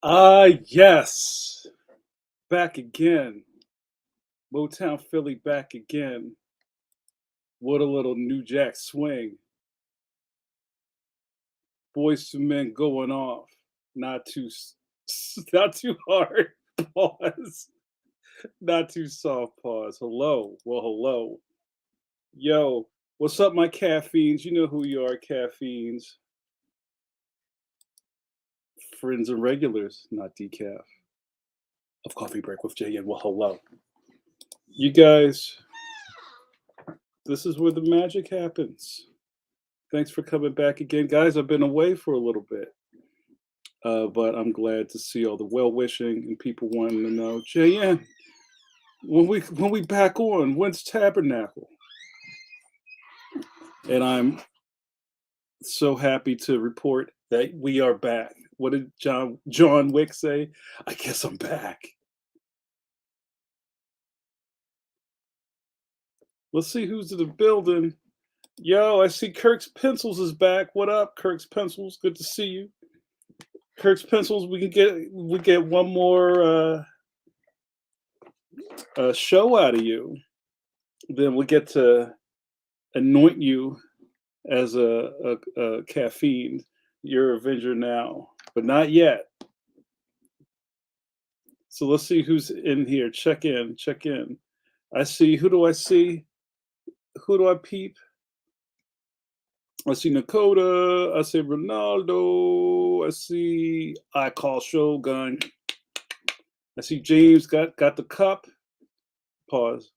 Yes, back again. Motown Philly back again. What a little New Jack Swing. Boys to Men going off. Not too, not too hard. Pause. Not too soft. Pause. Hello. Well, hello. Yo, what's up, my caffeines? You know who you are, caffeines. Friends and regulars, not decaf. Of Coffee Break with Jay and well, hello. You guys, this is where the magic happens. Thanks for coming back again, guys. I've been away for a little bit, but I'm glad to see all the well wishing and people wanting to know, JN, when we back on, when's Tabernacle? And I'm so happy to report that we are back. What did John Wick say? I guess I'm back. Let's see who's in the building. Yo, I see Kirk's Pencils is back. What up, Kirk's Pencils? Good to see you. Kirk's Pencils, we get one more show out of you. Then we get to anoint you as a caffeine. You're Avenger now, but not yet. So let's see who's in here. Check in, check in. I see. Who do I see? Who do I peep? I see Nakota. I see Ronaldo. I see I call Shogun. I see James got the cup. Pause.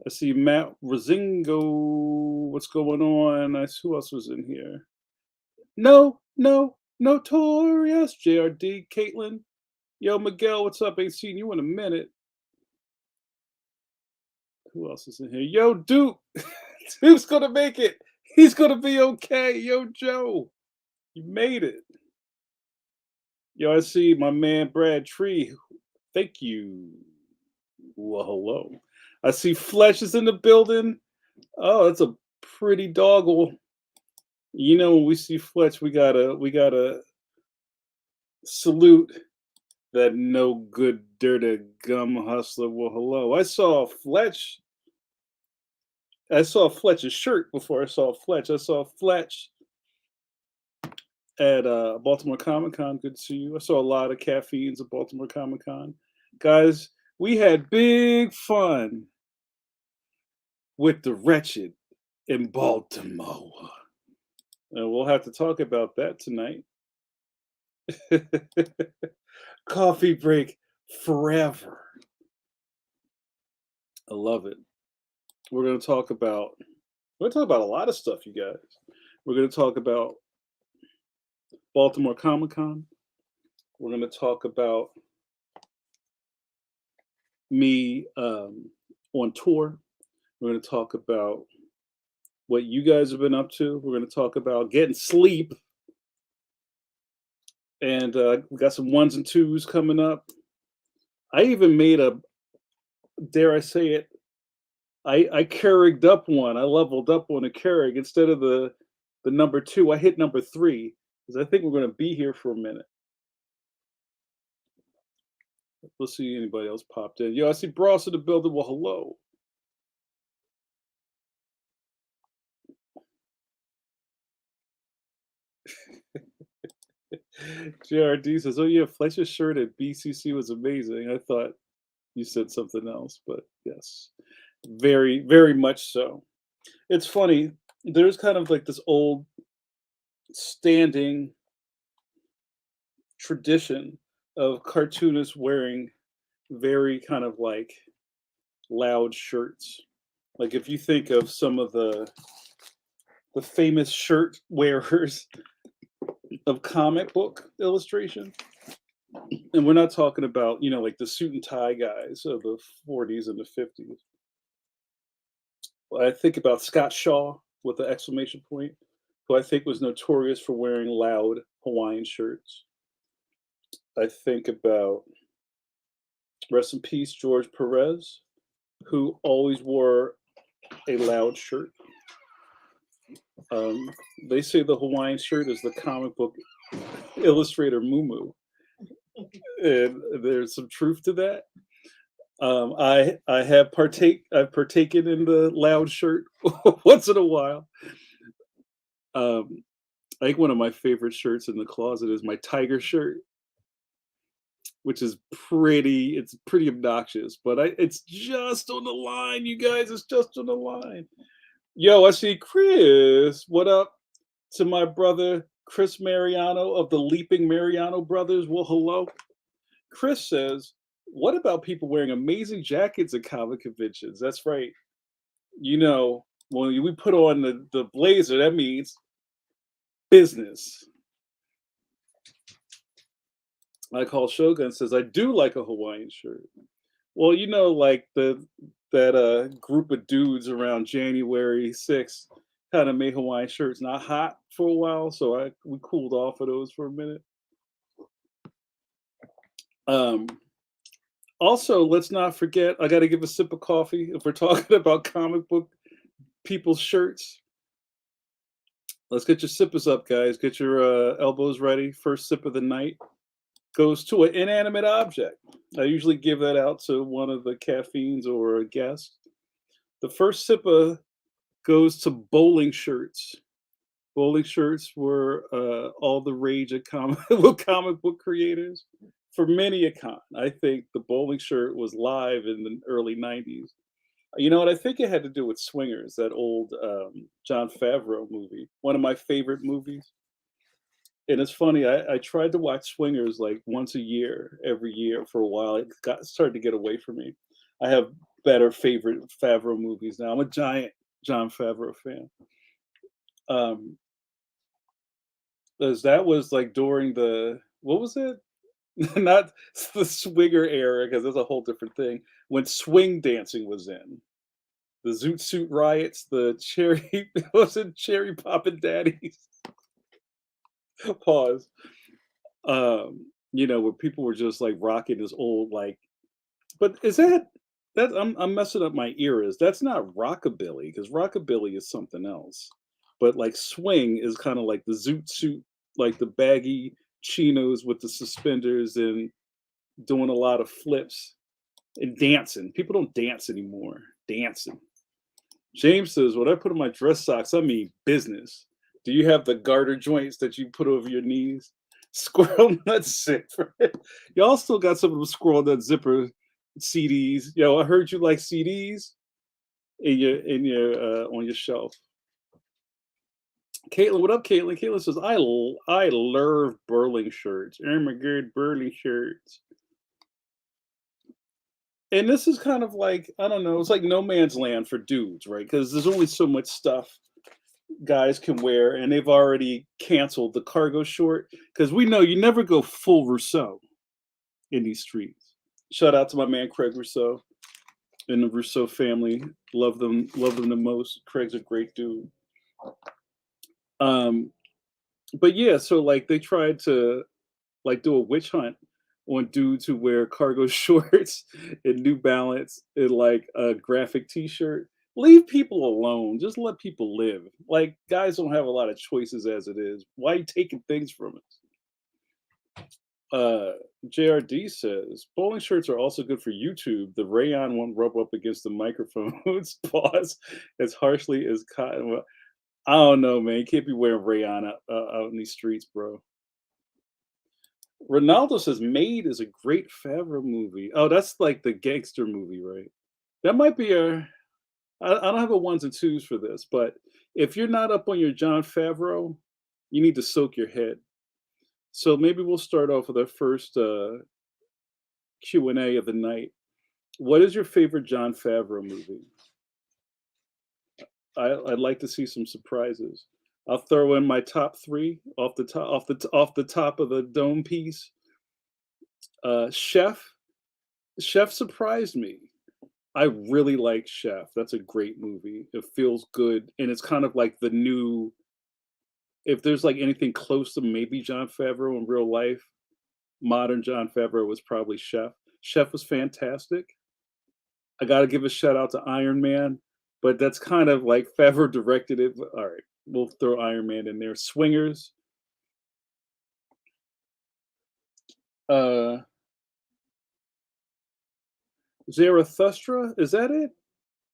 I see Matt Rosingo. What's going on? Who else was in here? No, Notorious. JRD, Caitlin. Yo, Miguel, what's up? Ain't seen you in a minute. Who else is in here? Yo, Duke. Duke's gonna make it. He's gonna be okay. Yo, Joe. You made it. Yo, I see my man Brad Tree. Thank you. Well, hello. I see Flesh is in the building. Oh, that's a pretty doggle. You know, when we see Fletch, we gotta salute that no good dirty gum hustler. Well, hello. I saw Fletch's shirt before I saw Fletch. I saw Fletch at Baltimore Comic Con. Good to see you. I saw a lot of caffeines at Baltimore Comic Con. Guys, we had big fun with the wretched in Baltimore. And we'll have to talk about that tonight. Coffee break forever. I love it. We're going to talk about a lot of stuff, you guys. We're going to talk about Baltimore Comic Con. We're going to talk about me on tour. We're going to talk about what you guys have been up to. We're going to talk about getting sleep. And we got some ones and twos coming up. I even made dare I say it, I Keurigged up one. I leveled up on a Keurig. Instead of the number 2, I hit number 3 because I think we're going to be here for a minute. Let's see anybody else popped in. Yo, I see Bros in the building. Well, hello. JRD says, "Oh yeah, Fletcher's shirt at BCC was amazing." I thought you said something else, but yes, very, very much so. It's funny. There's kind of like this old standing tradition of cartoonists wearing very kind of like loud shirts. Like if you think of some of the famous shirt wearers of comic book illustration, and we're not talking about, you know, like the suit and tie guys of the 40s and the 50s. I think about Scott Shaw with the exclamation point, who I think was notorious for wearing loud Hawaiian shirts. I think about, rest in peace, George Perez, who always wore a loud shirt. They say the Hawaiian shirt is the comic book illustrator Mumu. and there's some truth to that. I've partaken in the loud shirt once in a while. Um, I think one of my favorite shirts in the closet is my tiger shirt, which is it's pretty obnoxious, but it's just on the line, you guys. It's just on the line. Yo, I see Chris. What up to my brother Chris Mariano of the Leaping Mariano Brothers? Well, hello. Chris says, "What about people wearing amazing jackets at comic conventions?" That's right. You know, when we put on the blazer, that means business. I call Shogun says, "I do like a Hawaiian shirt." Well, like that group of dudes around January 6th kind of made Hawaiian shirts not hot for a while, so we cooled off of those for a minute. Um, Also, let's not forget, I got to give a sip of coffee if we're talking about comic book people's shirts. Let's get your sippers up, guys. Get your elbows ready. First sip of the night goes to an inanimate object. I usually give that out to one of the caffeines or a guest. The first sipper goes to bowling shirts. Bowling shirts were all the rage at comic book creators for many a con. I think the bowling shirt was live in the early 90s. You know what? I think it had to do with Swingers, that old John Favreau movie, one of my favorite movies. And it's funny, I tried to watch Swingers like once a year, every year for a while. It started to get away from me. I have better favorite Favreau movies now. I'm a giant John Favreau fan. Um, as that was like during the what was it? Not the swinger era, because that's a whole different thing. When swing dancing was in the Zoot Suit Riots, the cherry was it Cherry Poppin' Daddies? Pause. Where people were just like rocking this old like, but is that I'm messing up my eras. That's not rockabilly because rockabilly is something else. But like swing is kind of like the Zoot Suit, like the baggy chinos with the suspenders and doing a lot of flips and dancing. People don't dance anymore. Dancing. James says, "When I put on my dress socks, I mean business. Do you have the garter joints that you put over your knees?" Squirrel nut zipper. Y'all still got some of them squirrel nut zipper CDs. Yo, I heard you like CDs in your on your shelf. Caitlin, what up, Caitlin? Caitlin says, I love Burling shirts. Oh my god, Burling shirts. And this is kind of like, I don't know, it's like no man's land for dudes, right? Because there's only so much stuff guys can wear, and they've already canceled the cargo short. Because we know you never go full Rousseau in these streets. Shout out to my man Craig Rousseau and the Rousseau family. Love them the most. Craig's a great dude. Um, but yeah, so like they tried to like do a witch hunt on dudes who wear cargo shorts and New Balance and like a graphic T-shirt. Leave people alone. Just let people live. Like guys don't have a lot of choices as it is. Why are you taking things from us? JRD says bowling shirts are also good for YouTube. The rayon won't rub up against the microphones. Pause as harshly as cotton. Well, I don't know, man. You can't be wearing rayon out in these streets, bro. Ronaldo says Made is a great Favreau movie. Oh, that's like the gangster movie, right? That might be I don't have a ones and twos for this, but if you're not up on your John Favreau, you need to soak your head. So maybe we'll start off with our first Q&A of the night. What is your favorite John Favreau movie? I'd like to see some surprises. I'll throw in my top three off the top of the dome piece. Chef. Chef surprised me. I really like Chef. That's a great movie. It feels good, and it's kind of like the new. If there's like anything close to maybe John Favreau in real life, modern John Favreau was probably Chef. Chef was fantastic. I got to give a shout out to Iron Man, but that's kind of like Favreau directed it. All right, we'll throw Iron Man in there. Swingers. Zarathustra, is that it?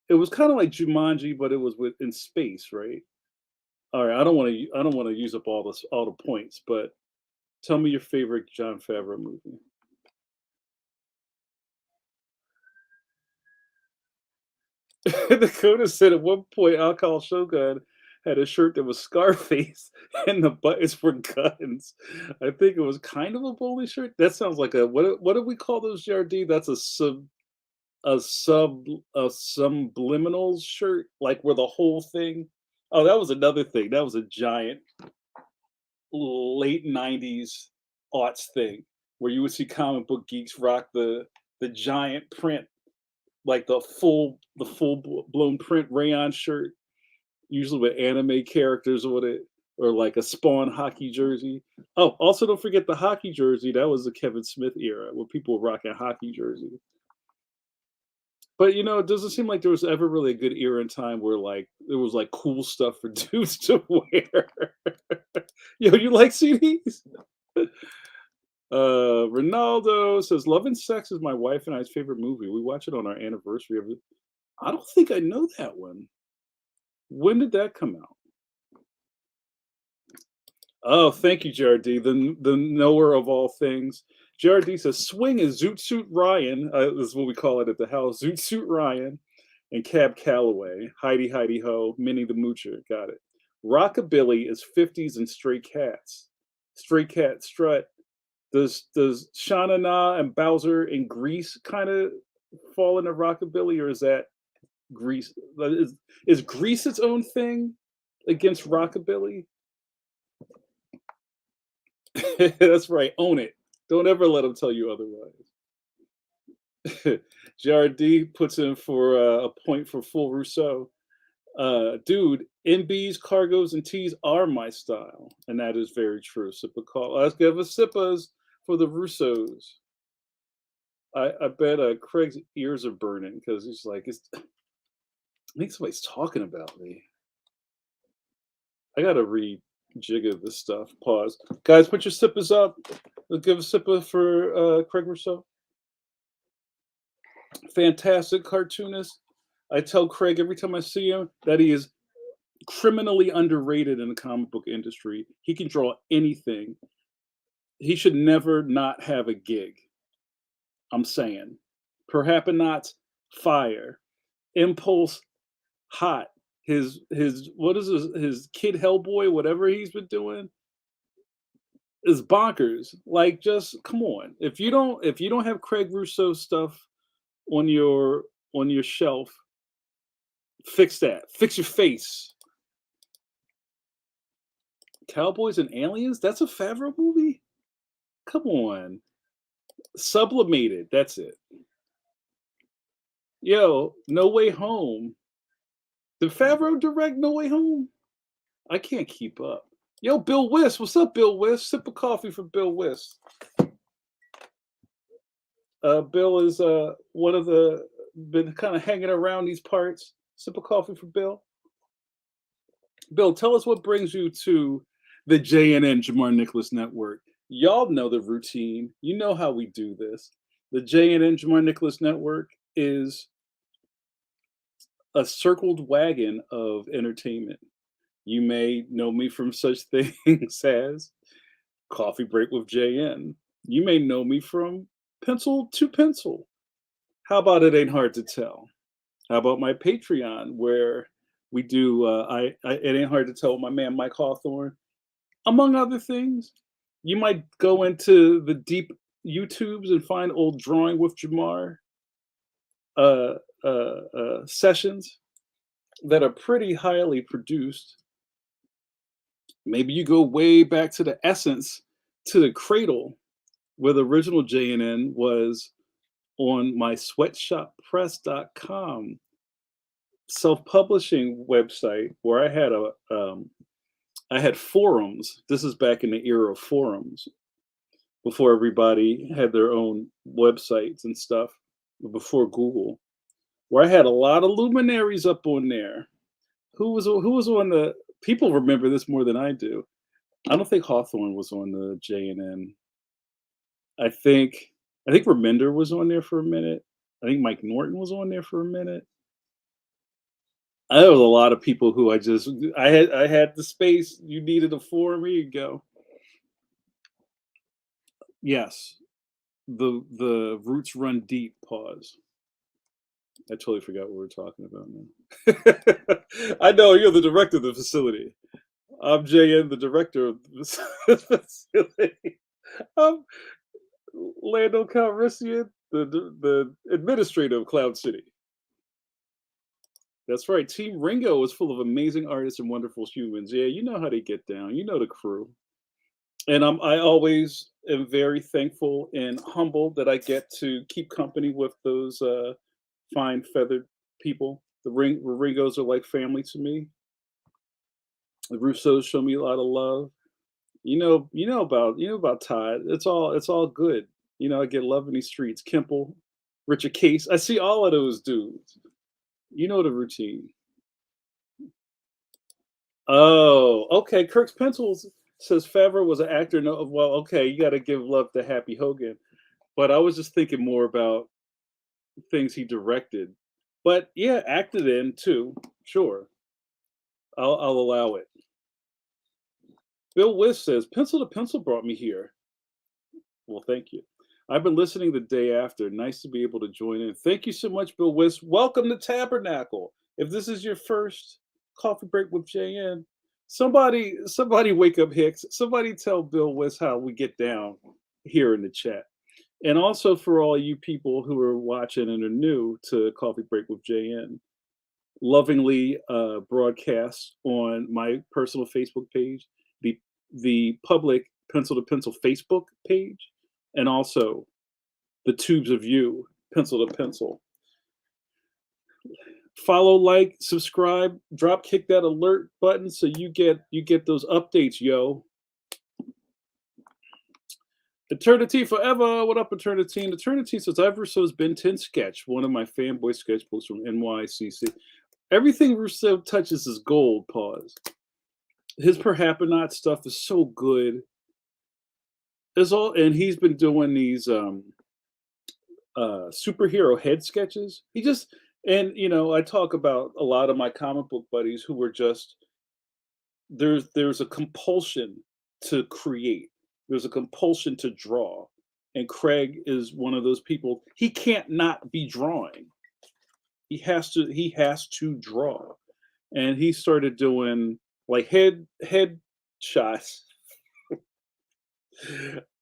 It was kinda like Jumanji, but it was with in space, right? Alright, I don't wanna use up all the points, but tell me your favorite Jon Favreau movie. Dakota said at one point, Alcohol Shogun had a shirt that was Scarface and the buttons were guns. I think it was kind of a bowling shirt. That sounds like a what do we call those, JRD? That's a sub a subliminal shirt, like where the whole thing. Oh, that was another thing. That was a giant late 90s aughts thing where you would see comic book geeks rock the giant print, like blown print rayon shirt, usually with anime characters on it, or like a Spawn hockey jersey. Oh, also don't forget the hockey jersey. That was the Kevin Smith era where people were rocking hockey jersey. But it doesn't seem like there was ever really a good era in time where like there was like cool stuff for dudes to wear. Yo, you like CDs? Ronaldo says, "Love and Sex is my wife and I's favorite movie. We watch it on our anniversary every." I don't think I know that one. When did that come out? Oh, thank you, JRD, the knower of all things. JRD says, "Swing is Zoot Suit Ryan." This is what we call it at the house. Zoot Suit Ryan and Cab Calloway. Heidi Heidi Ho. Minnie the Moocher. Got it. Rockabilly is 50s and Stray Cats. Stray Cat Strut. Does Shauna Na and Bowser and Grease kind of fall into rockabilly, or is that Grease? Is Grease its own thing against rockabilly? That's right. Own it. Don't ever let them tell you otherwise. JRD puts in for a point for full Rousseau. Dude, MBs, cargos, and tees are my style, and that is very true. Sippa call. Let's give a sippas for the Russos. I bet Craig's ears are burning because he's like, I think somebody's talking about me. I gotta rejigger this stuff. Pause. Guys, put your sippers up. Let's give a sipper for Craig Rousseau. Fantastic cartoonist. I tell Craig every time I see him that he is criminally underrated in the comic book industry. He can draw anything. He should never not have a gig. I'm saying. Perhaps fire. Impulse hot. His what is his Kid Hellboy, whatever he's been doing, is bonkers. Like, just come on. If you don't have Craig Russo stuff on your shelf, fix that. Fix your face. Cowboys and Aliens? That's a Favreau movie? Come on. Sublimated. That's it. Yo, No Way Home. Did Favreau direct No Way Home? I can't keep up. Yo, Bill Wiss. What's up, Bill Wiss? Sip of coffee for Bill Wiss. Bill is one of the been kind of hanging around these parts. Sip of coffee for Bill. Bill, tell us what brings you to the JNN Jamar Nicholas Network. Y'all know the routine. You know how we do this. The JNN Jamar Nicholas Network is a circled wagon of entertainment. You may know me from such things as Coffee Break with JN. You may know me from Pencil to Pencil. How about It Ain't Hard to Tell? How about my Patreon, where we do It Ain't Hard to Tell with my man Mike Hawthorne, among other things. You might go into the deep YouTubes and find old Drawing with Jamar sessions that are pretty highly produced. Maybe you go way back to the essence, to the cradle, where the original JNN was on my sweatshoppress.com self-publishing website, where I had forums. This is back in the era of forums, before everybody had their own websites and stuff, before Google, where I had a lot of luminaries up on there. Who was on the? People remember this more than I do. I don't think Hawthorne was on the JNN. I think Remender was on there for a minute. I think Mike Norton was on there for a minute. There was a lot of people who I had the space. You needed a forum. Here you go. Yes, the roots run deep. Pause. I totally forgot what we are talking about now. I know you're the director of the facility. I'm JN, the director of the facility. I'm Lando Calrissian, the administrator of Cloud City. That's right. Team Ringo is full of amazing artists and wonderful humans. Yeah, you know how they get down. You know the crew. And I always am very thankful and humbled that I get to keep company with those fine feathered people. The Ringos are like family to me. The Russos show me a lot of love. You know about Todd. It's all good. I get love in these streets. Kimple, Richard Case. I see all of those dudes. You know the routine. Oh, okay. Kirk's Pencils says Favreau was an actor. No, well, okay, you got to give love to Happy Hogan. But I was just thinking more about things he directed. But yeah, acted in too. Sure, I'll allow it. Bill Wiss says Pencil to Pencil brought me here. Well, thank you. I've been listening the day after. Nice to be able to join in. Thank you so much, Bill Wiss. Welcome to Tabernacle. If this is your first coffee break with JN, somebody wake up Hicks. Somebody tell Bill Wiss how we get down here in the chat. And also for all you people who are watching and are new to Coffee Break with JN, lovingly broadcast on my personal Facebook page, the public Pencil to Pencil Facebook page, and also the Tubes of You Pencil to Pencil. Follow, like, subscribe, drop kick that alert button so you get those updates, yo. Eternity Forever. What up, Eternity? And Eternity says I've Rousseau's Ben 10 sketch, one of my fanboy sketchbooks from NYCC. Everything Rousseau touches is gold. Pause. His Perhapanot stuff is so good. And he's been doing these superhero head sketches. I talk about a lot of my comic book buddies who were just there's a compulsion to create. There's a compulsion to draw. And Craig is one of those people. He can't not be drawing. He has to draw. And he started doing like head shots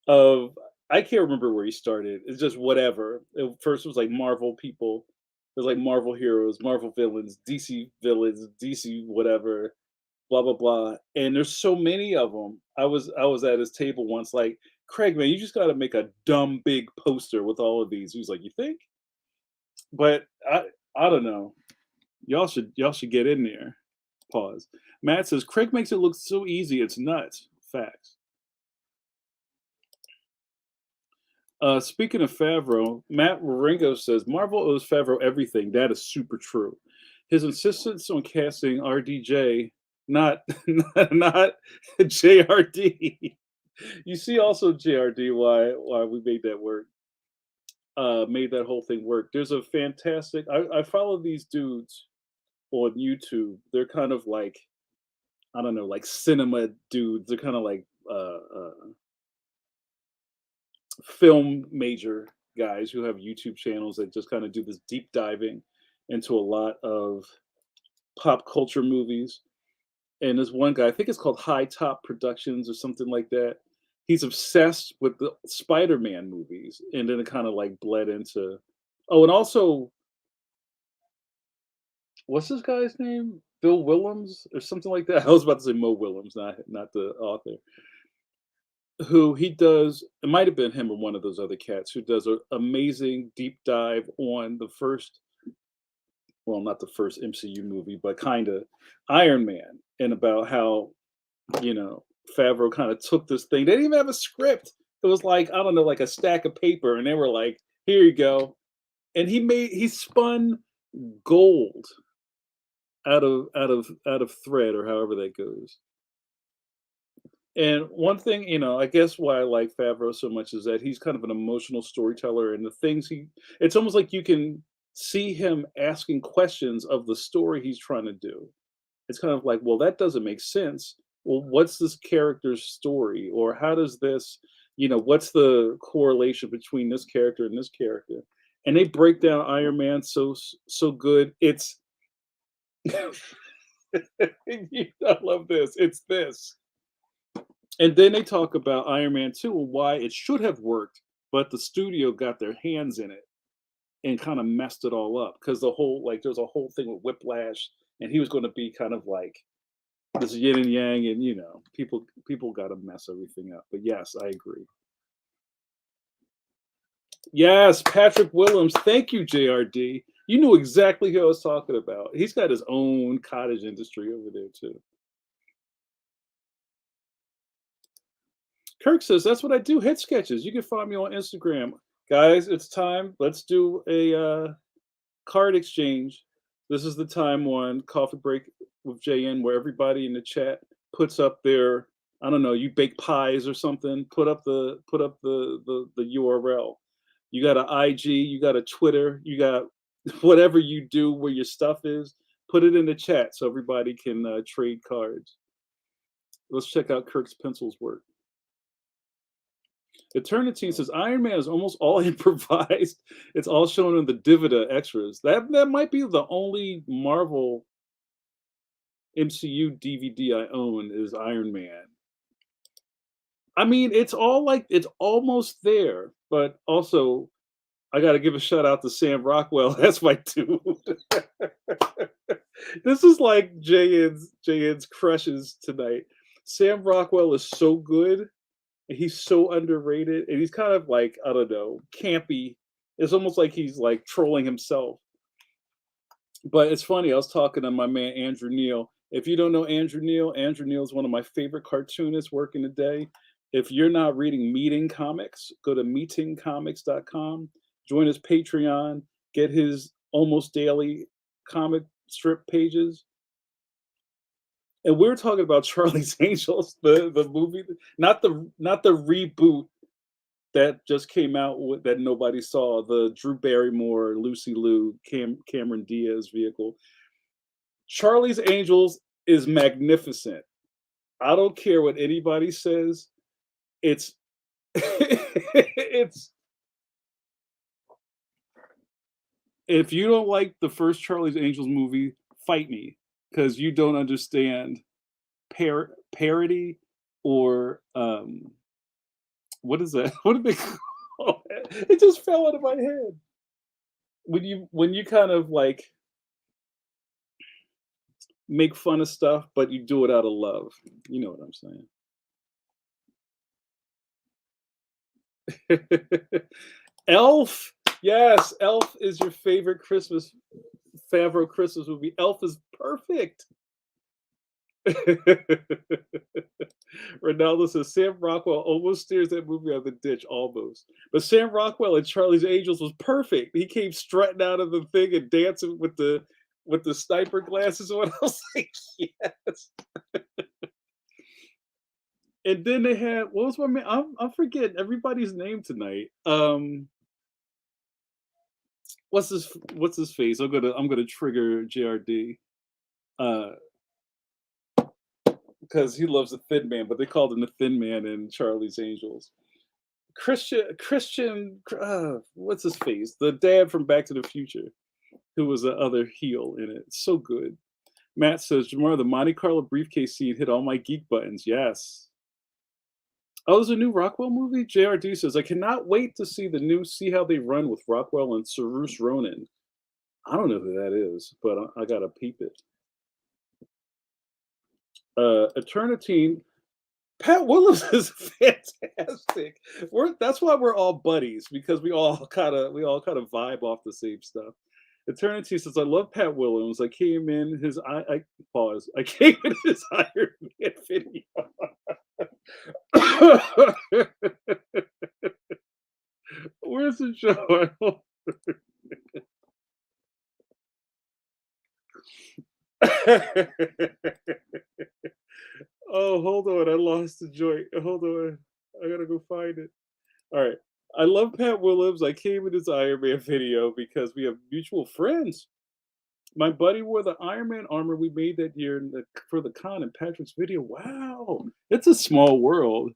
of I can't remember where he started. It's just whatever. First it was like Marvel people. It was like Marvel heroes, Marvel villains, DC whatever, blah blah blah. And there's so many of them. I was at his table once, like, Craig, man, you just got to make a dumb big poster with all of these. He was like, you think? But I don't know. Y'all should get in there. Pause. Matt says Craig makes it look so easy. It's nuts. Facts. Speaking of Favreau, Matt Waringo says Marvel owes Favreau everything. That is super true. His insistence on casting RDJ, not not JRD. You see, also JRD, why we made that work, made that whole thing work. There's a fantastic. I follow these dudes on YouTube. They're kind of like, I don't know, like cinema dudes. They're kind of like film major guys who have YouTube channels that just kind of do this deep diving into a lot of pop culture movies. And there's one guy, I think it's called High Top Productions or something like that. He's obsessed with the Spider-Man movies, and then it kind of like bled into. Oh, and also, what's this guy's name? Bill Willems or something like that. I was about to say Mo Willems, not the author. Who he does, it might have been him or one of those other cats who does an amazing deep dive on the first, well, not the first MCU movie, but kind of Iron Man, and about how, Favreau kind of took this thing. They didn't even have a script. It was like, I don't know, like a stack of paper, and they were like, here you go. And he spun gold out of thread, or however that goes. And one thing, I guess why I like Favreau so much is that he's kind of an emotional storyteller, and the things it's almost like you can see him asking questions of the story he's trying to do. It's kind of like, well, that doesn't make sense. Well, what's this character's story? Or how does this, what's the correlation between this character and this character? And they break down Iron Man so good. It's I love this. It's this. And then they talk about Iron Man 2 and why it should have worked, but the studio got their hands in it and kind of messed it all up because there's a whole thing with Whiplash, and he was going to be kind of like this yin and yang, and people got to mess everything up. But yes, I agree. Yes, Patrick Willems. Thank you, JRD. You knew exactly who I was talking about. He's got his own cottage industry over there too. Kirk says, "That's what I do, hit sketches. You can find me on Instagram." Guys, it's time. Let's do a card exchange. This is the time one, coffee break with JN, where everybody in the chat puts up their, I don't know, you bake pies or something, put up the URL. You got an IG, you got a Twitter, you got whatever you do where your stuff is, put it in the chat so everybody can trade cards. Let's check out Kirk's pencils work. Eternity says Iron Man is almost all improvised. It's all shown in the Divida extras. That might be the only Marvel MCU DVD I own is Iron Man. I mean, it's all like it's almost there, but also I got to give a shout out to Sam Rockwell. That's my dude. This is like JN's crushes tonight. Sam Rockwell is so good. He's so underrated, and he's kind of like, I don't know, campy. It's almost like he's like trolling himself. But it's funny. I was talking to my man Andrew Neil. If you don't know Andrew Neil is one of my favorite cartoonists working today. If you're not reading Meeting Comics, go to meetingcomics.com, join his Patreon, get his almost daily comic strip pages. And we're talking about Charlie's Angels, the movie, not the reboot that just came out that nobody saw, the Drew Barrymore, Lucy Liu, Cameron Diaz vehicle. Charlie's Angels is magnificent. I don't care what anybody says. It's it's if you don't like the first Charlie's Angels movie, fight me because you don't understand parody or what is that? What do they call it? It just fell out of my head. When you kind of like make fun of stuff, but you do it out of love. You know what I'm saying? Elf. Yes, Elf is your favorite Favreau Christmas movie. Elf is perfect. Ronaldo says Sam Rockwell almost steers that movie out of the ditch, almost. But Sam Rockwell in Charlie's Angels was perfect. He came strutting out of the thing and dancing with the sniper glasses on. I was like, yes. And then they had what was my man? I'm forgetting everybody's name tonight. What's his face? I'm gonna trigger JRD. Because he loves the Thin Man, but they called him the Thin Man in Charlie's Angels. Christian, what's his face? The dad from Back to the Future, who was the other heel in it. So good. Matt says, Jamar, the Monte Carlo briefcase scene hit all my geek buttons. Yes. Oh, there's a new Rockwell movie? JRD says, I cannot wait to see the new See How They Run with Rockwell and Saoirse Ronan. I don't know who that is, but I gotta peep it. Eternity. Pat Willis is fantastic. That's why we're all buddies because we all kind of vibe off the same stuff. Eternity says, I love Pat Williams. I came in his I pause. I came in his Iron Man video. Where's the show? Oh, hold on. I lost the joint. Hold on. I gotta go find it. All right. I love Pat Williams. I came in his Iron Man video because we have mutual friends. My buddy wore the Iron Man armor we made that year for the con in Patrick's video. Wow. It's a small world.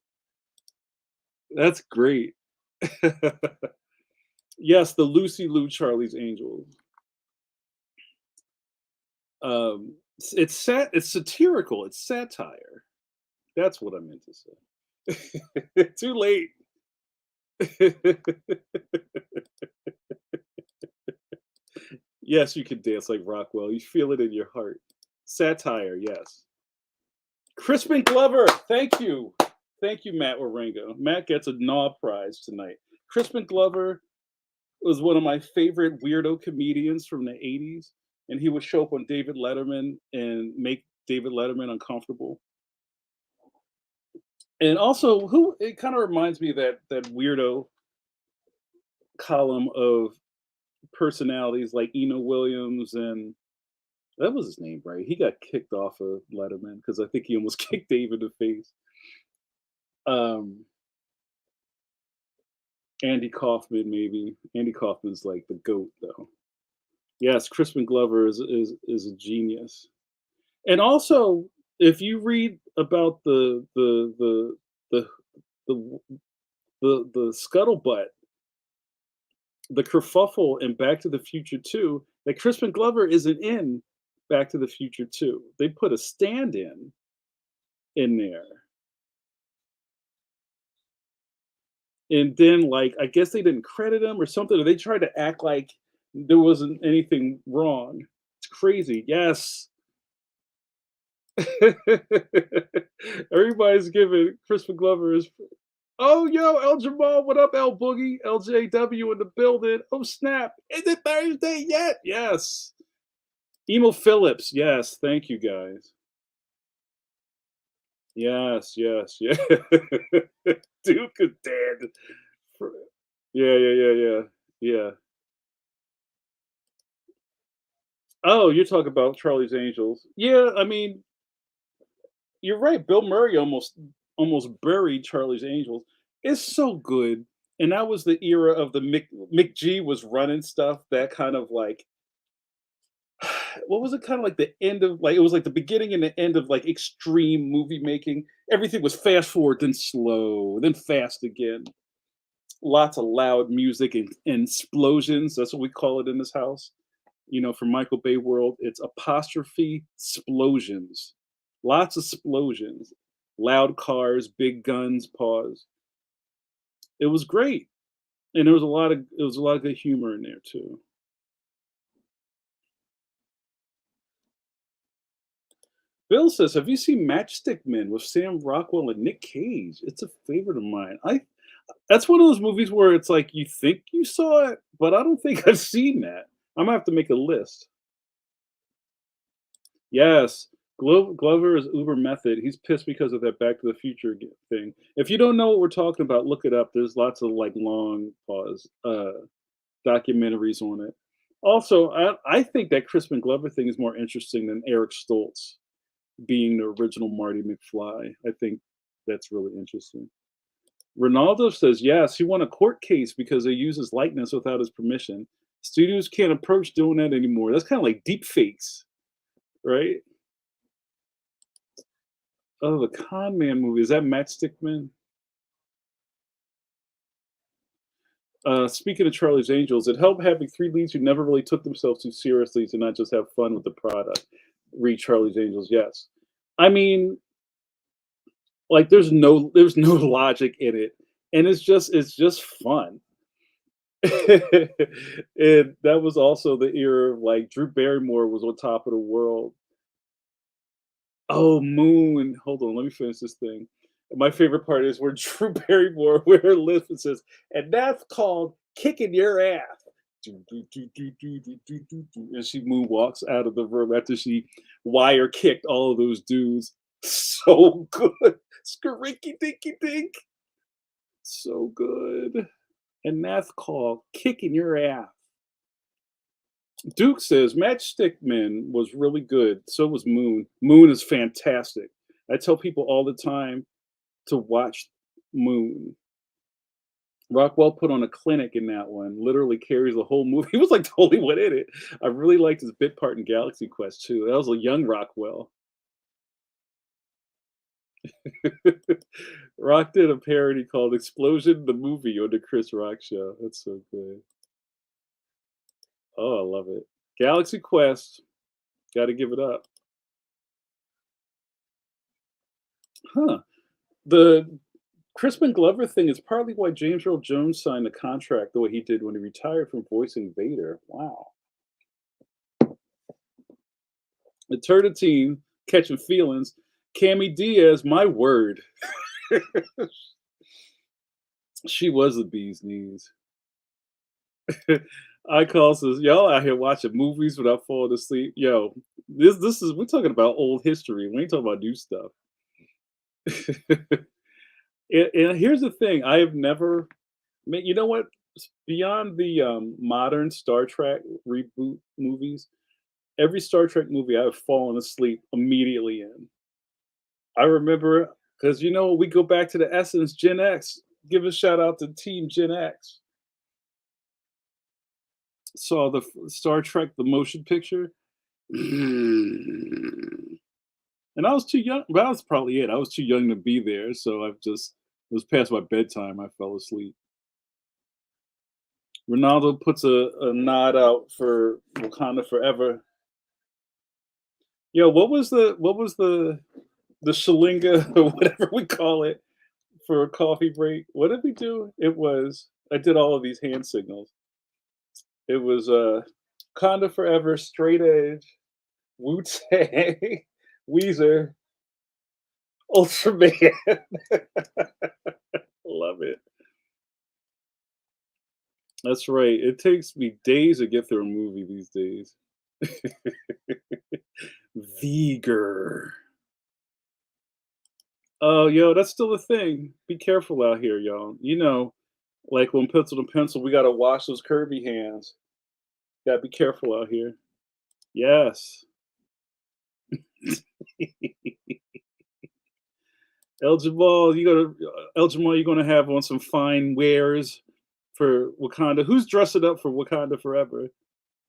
That's great. Yes, the Lucy Liu Charlie's Angels. It's satirical. It's satire. That's what I meant to say. Too late. Yes, you can dance like Rockwell. You feel it in your heart. Satire, yes. Crispin Glover, thank you. Thank you, Matt Waringo. Matt gets a Gnaw prize tonight. Crispin Glover was one of my favorite weirdo comedians from the 80s, and he would show up on David Letterman and make David Letterman uncomfortable. And also, who it kind of reminds me of that weirdo column of personalities like Eno Williams, and that was his name, right? He got kicked off of Letterman because I think he almost kicked Dave in the face. Um, Andy Kaufman, maybe. Andy Kaufman's like the goat, though. Yes, Crispin Glover is a genius. And also, if you read about the the the scuttlebutt, the kerfuffle in Back to the Future 2, that Crispin Glover isn't in Back to the Future 2. They put a stand-in in there. And then, like, I guess they didn't credit him or something, or they tried to act like there wasn't anything wrong. It's crazy. Yes. Everybody's giving Crispin Glover his. Oh, yo, El Jamal, what up, El Boogie? LJW in the building. Oh, snap. Is it Thursday yet? Yes. Emo Phillips. Yes. Thank you, guys. Yes, yes, yeah. Duke is dead. Yeah, yeah, yeah, yeah. Yeah. Oh, you're talking about Charlie's Angels. Yeah, I mean, you're right. Bill Murray almost buried Charlie's Angels. It's so good. And that was the era of the Mick G was running stuff, that kind of like what was it kind of like the end of like it was like the beginning and the end of like extreme movie making. Everything was fast forward, then slow, then fast again. Lots of loud music and explosions. That's what we call it in this house. For Michael Bay world, it's apostrophe explosions. Lots of explosions. Loud cars, big guns, pause. It was great. And there was a lot of good humor in there too. Bill says, "Have you seen Matchstick Men with Sam Rockwell and Nick Cage? It's a favorite of mine." I That's one of those movies where it's like you think you saw it, but I don't think I've seen that. I'm gonna have to make a list. Yes, Glover is uber method. He's pissed because of that Back to the Future thing. If you don't know what we're talking about, look it up. There's lots of like long pause documentaries on it. Also, I think that Crispin Glover thing is more interesting than Eric Stoltz being the original Marty McFly. I think that's really interesting. Ronaldo says yes, he won a court case because they use his likeness without his permission. Studios can't approach doing that anymore. That's kind of like deep fakes, right? Oh, the Con Man movie. Is that Matchstick Man? Speaking of Charlie's Angels, it helped having three leads who never really took themselves too seriously to not just have fun with the product. Read Charlie's Angels, yes. I mean, like there's no logic in it, and it's just fun. And that was also the era of like Drew Barrymore was on top of the world. Oh, Moon. Hold on, let me finish this thing. My favorite part is where Drew Barrymore, where her lisp says, and that's called kicking your ass. Do, do, do, do, do, do, do, do, do. And she moonwalks out of the room after she wire kicked all of those dudes. So good. Squeaky dinky dink. So good. And that's called kicking your ass. Duke says Matchstick Men was really good. So was Moon. Moon is fantastic. I tell people all the time to watch Moon. Rockwell put on a clinic in that one, literally carries the whole movie. He was like the only one in it. I really liked his bit part in Galaxy Quest too. That was a young Rockwell. Rock did a parody called Explosion the Movie on the Chris Rock Show. That's so good. Oh, I love it. Galaxy Quest, gotta give it up. Huh. The Crispin Glover thing is partly why James Earl Jones signed the contract the way he did when he retired from voicing Vader. Wow. Eternity, catching feelings. Cammy Diaz, my word. She was the bee's knees. I call says, y'all out here watching movies without falling asleep. Yo, this is we're talking about old history. We ain't talking about new stuff. And here's the thing: I have never, you know what? Beyond the modern Star Trek reboot movies, every Star Trek movie I've fallen asleep immediately in. I remember because we go back to the essence, Gen X. Give a shout out to Team Gen X. Saw the Star Trek the motion picture, and I was too young. Well, that was probably it. I was too young to be there, so it was past my bedtime. I fell asleep. Ronaldo puts a nod out for Wakanda Forever. Yo, what was the shalinga or whatever we call it for a coffee break? What did we do? I did all of these hand signals. It was Wakanda Forever, Straight Edge, Wu Tang, Weezer, Ultraman. Love it. That's right. It takes me days to get through a movie these days. Viger. Oh, yo, that's still a thing. Be careful out here, y'all. Like when pencil to pencil, we gotta wash those curvy hands. Gotta be careful out here. Yes. El Jamal, you're gonna have on some fine wares for Wakanda. Who's dressing up for Wakanda Forever?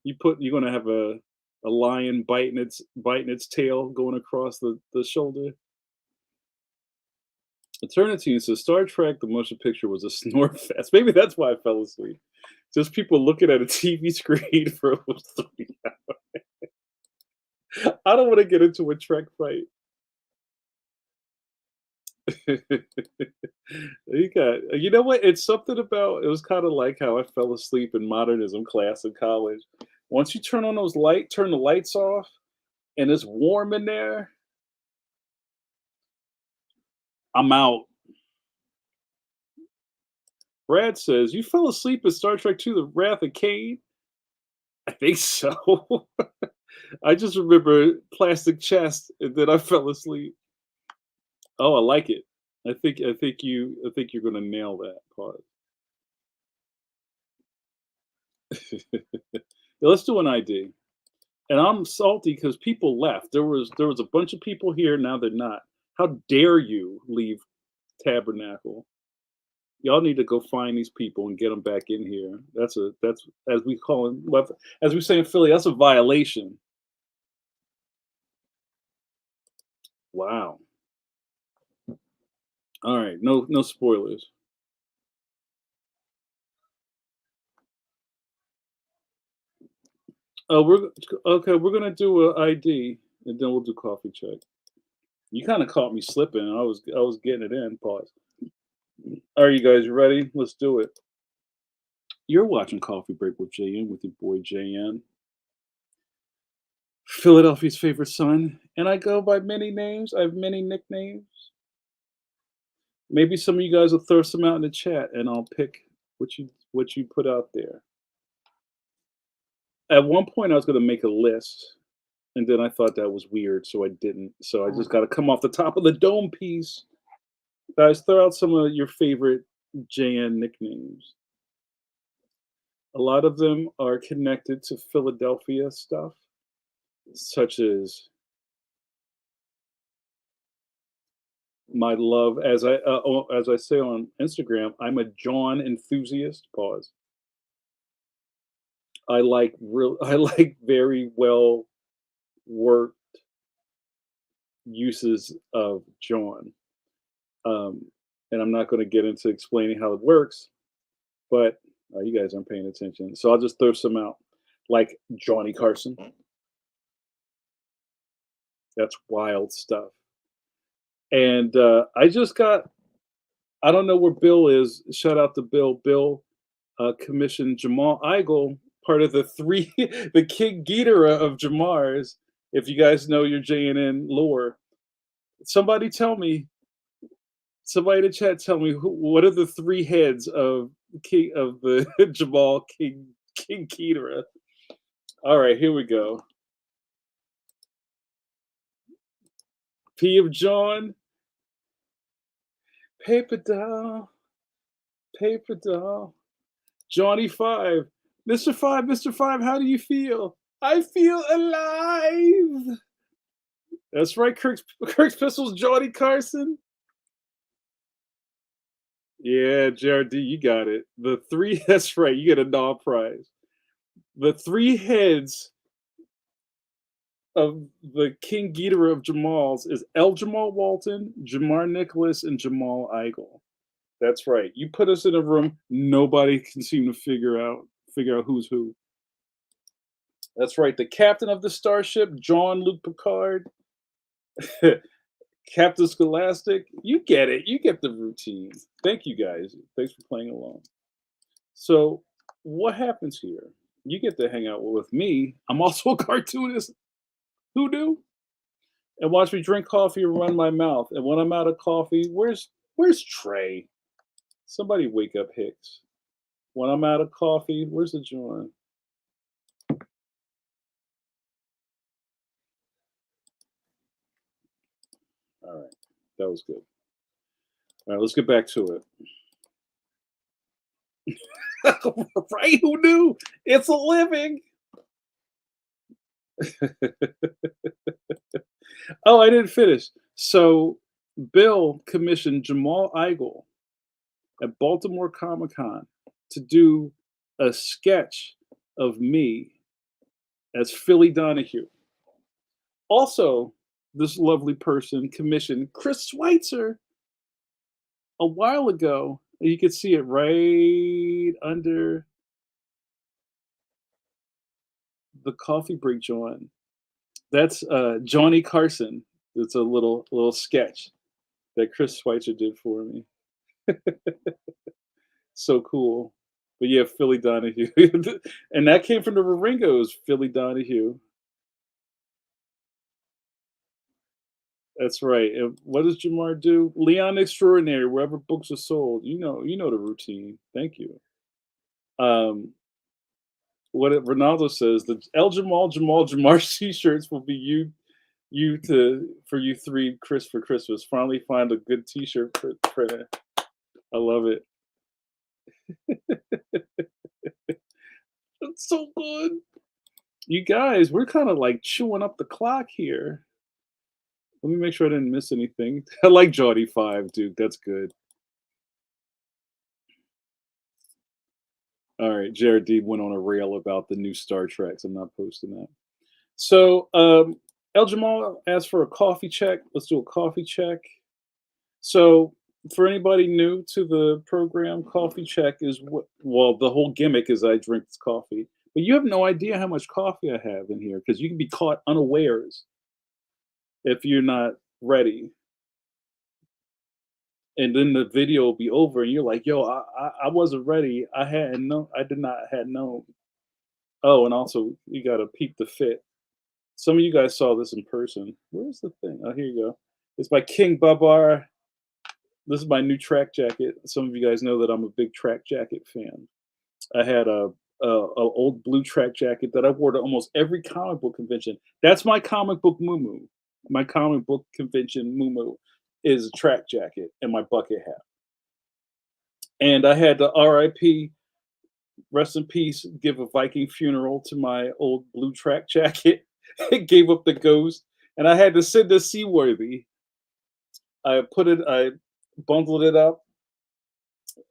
You're gonna have a lion biting its tail going across the shoulder. Eternity says Star Trek the motion picture was a snore fest. Maybe that's why I fell asleep. Just people looking at a TV screen for almost 3 hours. I don't want to get into a Trek fight. You know what? It's something about it was kind of like how I fell asleep in modernism class in college. Once you turn the lights off, and it's warm in there, I'm out. Brad says, "You fell asleep in Star Trek II: The Wrath of Kane." I think so. I just remember plastic chest, and then I fell asleep. Oh, I like it. I think you're gonna nail that part. Yeah, let's do an ID. And I'm salty because people left. There was a bunch of people here. Now they're not. How dare you leave Tabernacle? Y'all need to go find these people and get them back in here. That's as we call it, as we say in Philly. That's a violation. Wow. All right. No spoilers. Oh, we're okay. We're gonna do a ID and then we'll do coffee check. You kind of caught me slipping. I was getting it in. Pause. Are you guys ready? Let's do it. You're watching Coffee Break with JN with your boy JN, Philadelphia's favorite son, and I go by many names. I have many nicknames. Maybe some of you guys will throw some out in the chat, and I'll pick what you put out there. At one point, I was going to make a list, and then I thought that was weird, so I didn't. So I just got to come off the top of the dome piece. Guys, throw out some of your favorite JN nicknames. A lot of them are connected to Philadelphia stuff, such as my love, as I say on Instagram, I'm a John enthusiast. Pause. I like real. I like very well worked uses of John. Um, and I'm not going to get into explaining how it works, but you guys aren't paying attention. So I'll just throw some out, like Johnny Carson. That's wild stuff. And I just got. I don't know where Bill is. Shout out to Bill. Bill commissioned Jamal Igle, part of the three, the King Ghidorah of Jamars. If you guys know your JNN lore, somebody tell me. Somebody in the chat tell me what are the three heads of King of the Jamal King Ghidorah. All right, here we go. P of John, paper doll, paper doll, Johnny Five, Mr. Five, Mr. Five. How do you feel? I feel alive. That's right, Kirk's Pistols, Johnny Carson. Yeah, JRD, you got it. The three, that's right, you get a Nobel Prize. The three heads of the King Ghidorah of Jamals is L. Jamal Walton, Jamar Nicholas, and Jamal Igle. That's right. You put us in a room, nobody can seem to figure out who's who. That's right. The captain of the starship, Jean-Luc Picard. Captain Scholastic, you get it. You get the routine. Thank you guys. Thanks for playing along. So, what happens here? You get to hang out with me. I'm also a cartoonist. Who knew? And watch me drink coffee and run my mouth. And when I'm out of coffee, where's Trey? Somebody wake up Hicks. When I'm out of coffee, where's the joint? All right, that was good. All right, let's get back to it. Right? Who knew? It's a living. Oh, I didn't finish. So, Bill commissioned Jamal Igle at Baltimore Comic Con to do a sketch of me as Philly Donahue. Also, this lovely person commissioned Chris Schweitzer a while ago. You can see it right under the coffee break joint. That's Johnny Carson. It's a little sketch that Chris Schweitzer did for me. So cool. But yeah, Philly Donahue. And that came from the Ringos, Philly Donahue. That's right. And what does Jamar do? Leon Extraordinary, wherever books are sold. You know the routine. Thank you. What Ronaldo says, the El Jamal Jamar t-shirts will be for you three, Chris, for Christmas. Finally find a good t-shirt printer. I love it. That's so good. You guys, we're kind of like chewing up the clock here. Let me make sure I didn't miss anything. I like Johnny Five, dude. That's good. All right, Jared D went on a rail about the new Star Treks. I'm not posting that. So, El Jamal asked for a coffee check. Let's do a coffee check. So, for anybody new to the program, coffee check is well, the whole gimmick is I drink this coffee, but you have no idea how much coffee I have in here because you can be caught unawares if you're not ready. And then the video will be over, and you're like, "Yo, I wasn't ready. I did not had known." Oh, and also you got to peep the fit. Some of you guys saw this in person. Where's the thing? Oh, here you go. It's by King Babar. This is my new track jacket. Some of you guys know that I'm a big track jacket fan. I had a old blue track jacket that I wore to almost every comic book convention. That's my comic book moo. My comic book convention moo is a track jacket and my bucket hat. And I had the RIP, rest in peace, give a Viking funeral to my old blue track jacket. It gave up the ghost, and I had to send a Seaworthy. I bundled it up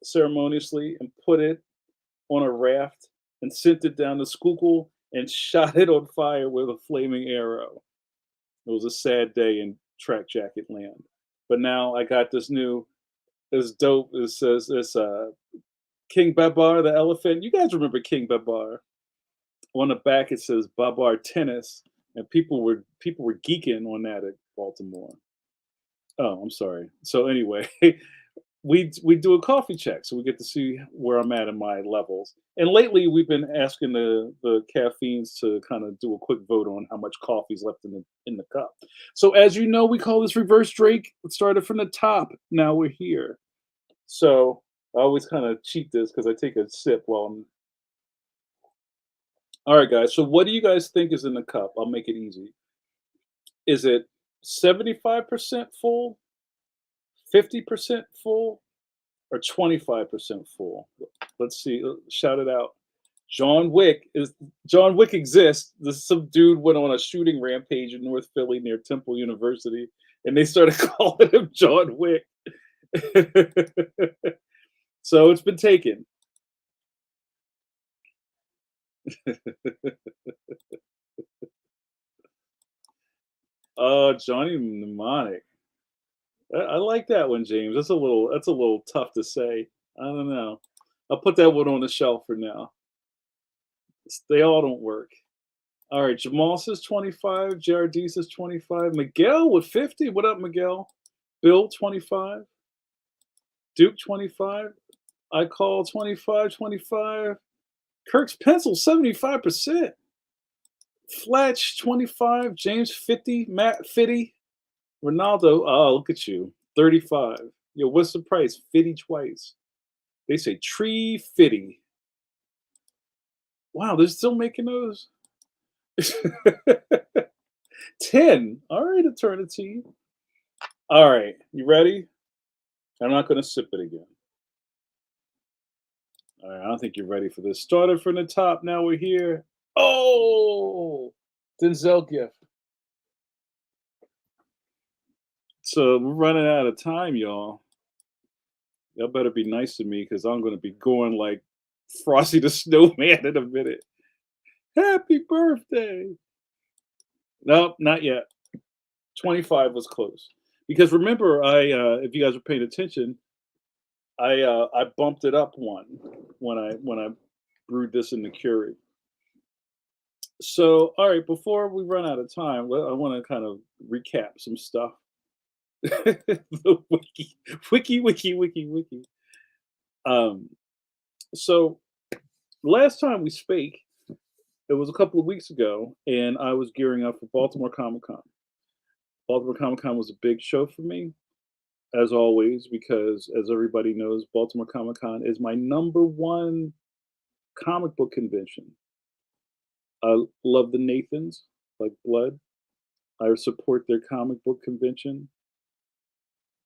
ceremoniously and put it on a raft and sent it down the Schuylkill and shot it on fire with a flaming arrow. It was a sad day in track jacket land. But now I got this new, this dope. It says this King Babar the elephant. You guys remember King Babar? On the back it says Babar Tennis, and people were geeking on that at Baltimore. Oh, I'm sorry. So anyway, we do a coffee check, so we get to see where I'm at in my levels. And lately, we've been asking the caffeines to kind of do a quick vote on how much coffee's left in the cup. So as you know, we call this reverse Drake. It started from the top. Now we're here. So I always kind of cheat this because I take a sip while I'm. All right, guys. So what do you guys think is in the cup? I'll make it easy. Is it 75% full, 50% full, or 25% full? Let's see. Shout it out. John Wick exists. Some dude went on a shooting rampage in North Philly near Temple University, and they started calling him John Wick. So it's been taken. Johnny Mnemonic. I like that one, James. That's a little tough to say. I don't know. I'll put that one on the shelf for now. They all don't work. All right, Jamal says 25. JRD says 25. Miguel with 50. What up, Miguel? Bill 25. Duke 25. I call 25. 25. Kirk's pencil 75%. Fletch 25. James 50. Matt 50. Ronaldo. Oh, look at you. 35. Yo, what's the price? 50 twice. They say tree 50. Wow, they're still making those. 10. All right, eternity. All right, you ready? I'm not going to sip it again. All right, I don't think you're ready for this. Started from the top. Now we're here. Oh, Denzel gift. So we're running out of time, y'all. Y'all better be nice to me because I'm going to be going like Frosty the Snowman in a minute. Happy birthday. Nope, not yet. 25 was close. Because remember, if you guys were paying attention, I bumped it up one when I brewed this in the Keurig. So, all right, before we run out of time, I want to kind of recap some stuff. The wiki. Um, so last time we spake, it was a couple of weeks ago, and I was gearing up for Baltimore Comic Con. Baltimore Comic Con was a big show for me, as always, because as everybody knows, Baltimore Comic Con is my number one comic book convention. I love the Nathans like blood. I support their comic book convention.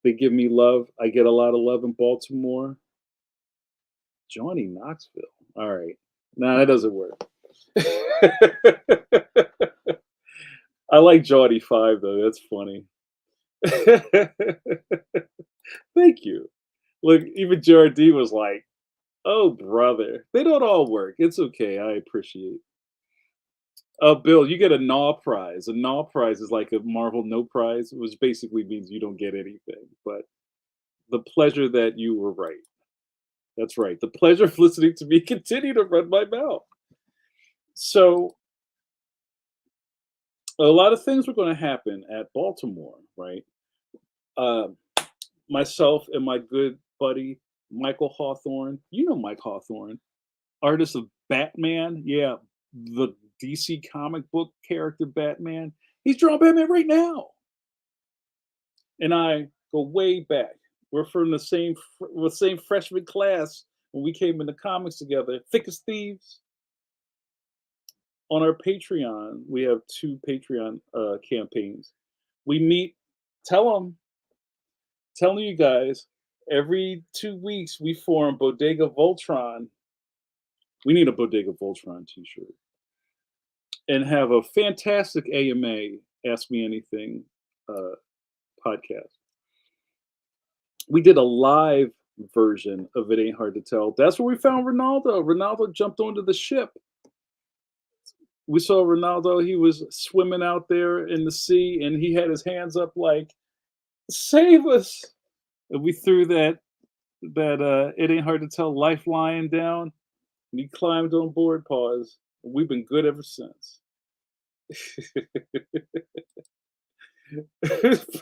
They give me love. I get a lot of love in Baltimore. Johnny Knoxville. All right. Nah, that doesn't work. I like Johnny 5 though. That's funny. Thank you. Look, even JRD was like, "Oh, brother, they don't all work. It's okay. I appreciate." Bill, you get a Naw prize. A Naw prize is like a Marvel No prize, which basically means you don't get anything. But the pleasure that you were right. That's right. The pleasure of listening to me continue to run my mouth. So, a lot of things were going to happen at Baltimore, right? Um, Myself and my good buddy Michael Hawthorne. You know Mike Hawthorne, artist of Batman. Yeah, the DC comic book character Batman. He's drawing Batman right now. And I go way back. We're from the same freshman class when we came into comics together. Thick as thieves. On our Patreon, we have two Patreon campaigns. We meet. Tell them, telling you guys, every 2 weeks we form Bodega Voltron. We need a Bodega Voltron T-shirt and have a fantastic AMA Ask Me Anything podcast. We did a live version of It Ain't Hard to Tell. That's where we found Ronaldo. Ronaldo jumped onto the ship. We saw Ronaldo. He was swimming out there in the sea, and he had his hands up like, "Save us!" And we threw that It Ain't Hard to Tell lifeline down, and he climbed on board. Pause. We've been good ever since.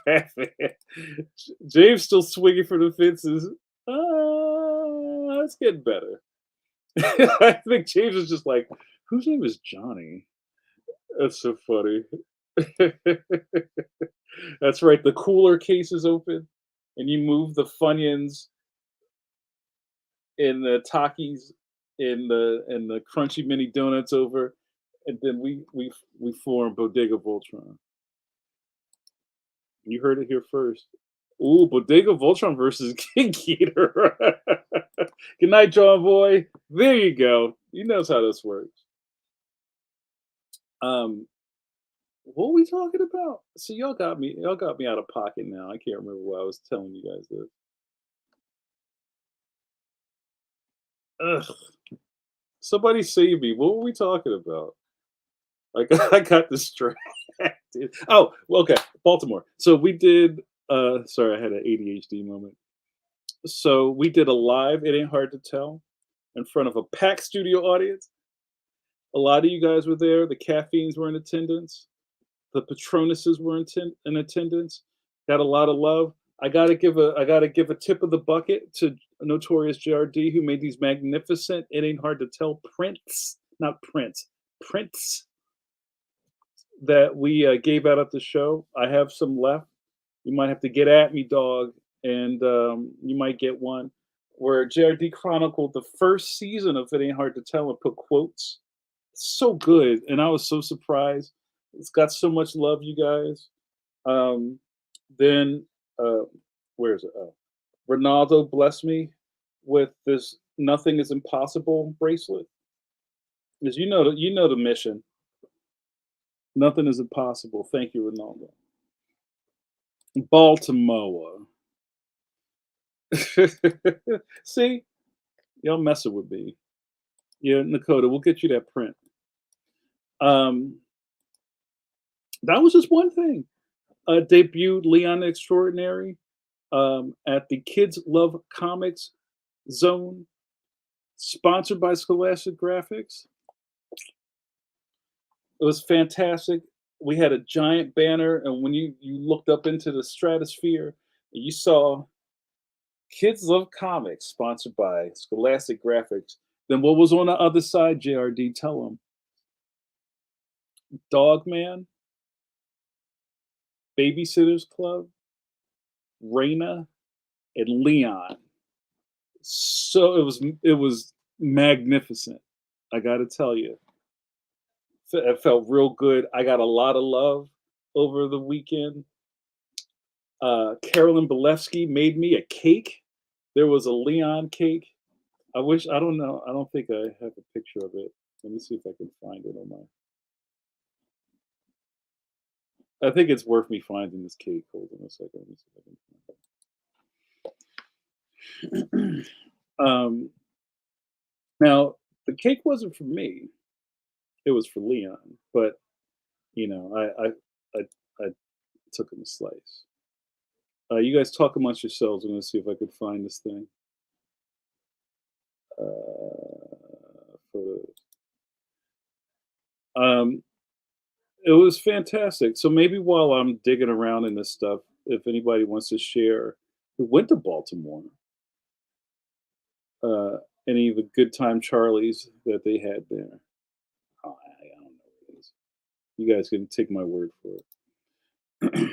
Batman. James still swinging for the fences. It's getting better. I think James is just like, whose name is Johnny? That's so funny. That's right. The cooler case is open, and you move the Funyuns and the Takis and the crunchy mini donuts over, and then we form Bodega Voltron. You heard it here first. Ooh, Bodega Voltron versus King Keter. Good night, John Boy. There you go. He knows how this works. Um, what were we talking about? See, y'all got me out of pocket now. I can't remember what I was telling you guys this. Ugh. Somebody save me. What were we talking about? Like I got distracted. Oh, well, okay. Baltimore. So we did sorry, I had an ADHD moment. So we did a live It Ain't Hard to Tell in front of a packed studio audience. A lot of you guys were there. The caffeines were in attendance. The Patronuses were in attendance. Got a lot of love. I gotta give a tip of the bucket to Notorious JRD who made these magnificent It Ain't Hard to Tell prints, not prints, prints that we gave out at the show. I have some left. You might have to get at me, dog, and you might get one where JRD chronicled the first season of It Ain't Hard to Tell and put quotes. So good, and I was so surprised. It's got so much love, you guys. Then uh, where is it? Oh, Ronaldo blessed me with this "Nothing is Impossible" bracelet. Because you know the mission. Nothing is impossible. Thank you, Ronaldo. Baltimore. See, y'all messing with me. Yeah, Nakota, we'll get you that print. Um, that was just one thing. Debuted Leon the Extraordinary at the Kids Love Comics Zone, sponsored by Scholastic Graphics. It was fantastic. We had a giant banner, and when you looked up into the stratosphere, you saw Kids Love Comics, sponsored by Scholastic Graphics. Then what was on the other side, JRD? Tell them. Dogman, Babysitters Club, Raina, and Leon. So it was magnificent. I got to tell you, it felt real good. I got a lot of love over the weekend. Carolyn Belevsky made me a cake. There was a Leon cake. I don't know. I don't think I have a picture of it. Let me see if I can find it on my. I think it's worth me finding this cake. Hold on a second. Let me see if I can find it. Now, the cake wasn't for me. It was for Leon. But I took him a slice. You guys talk amongst yourselves. I'm gonna see if I could find this thing. Photos. Um, it was fantastic. So maybe while I'm digging around in this stuff, if anybody wants to share who went to Baltimore, uh, any of the good time Charlies that they had there. Oh, I don't know what it is. You guys can take my word for it.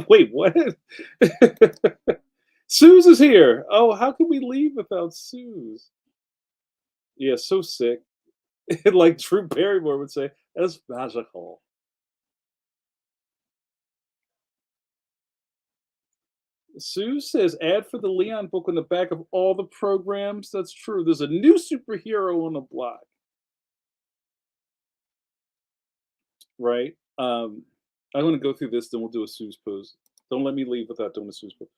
Wait, what? Suze is here. Oh, how can we leave without Suze? Yeah, so sick. Like Drew Barrymore would say, that's magical. Sue says, ad for the Leon book on the back of all the programs. That's true. There's a new superhero on the block, right? I'm going to go through this, then we'll do a Sue's pose. Don't let me leave without doing the Sue's book.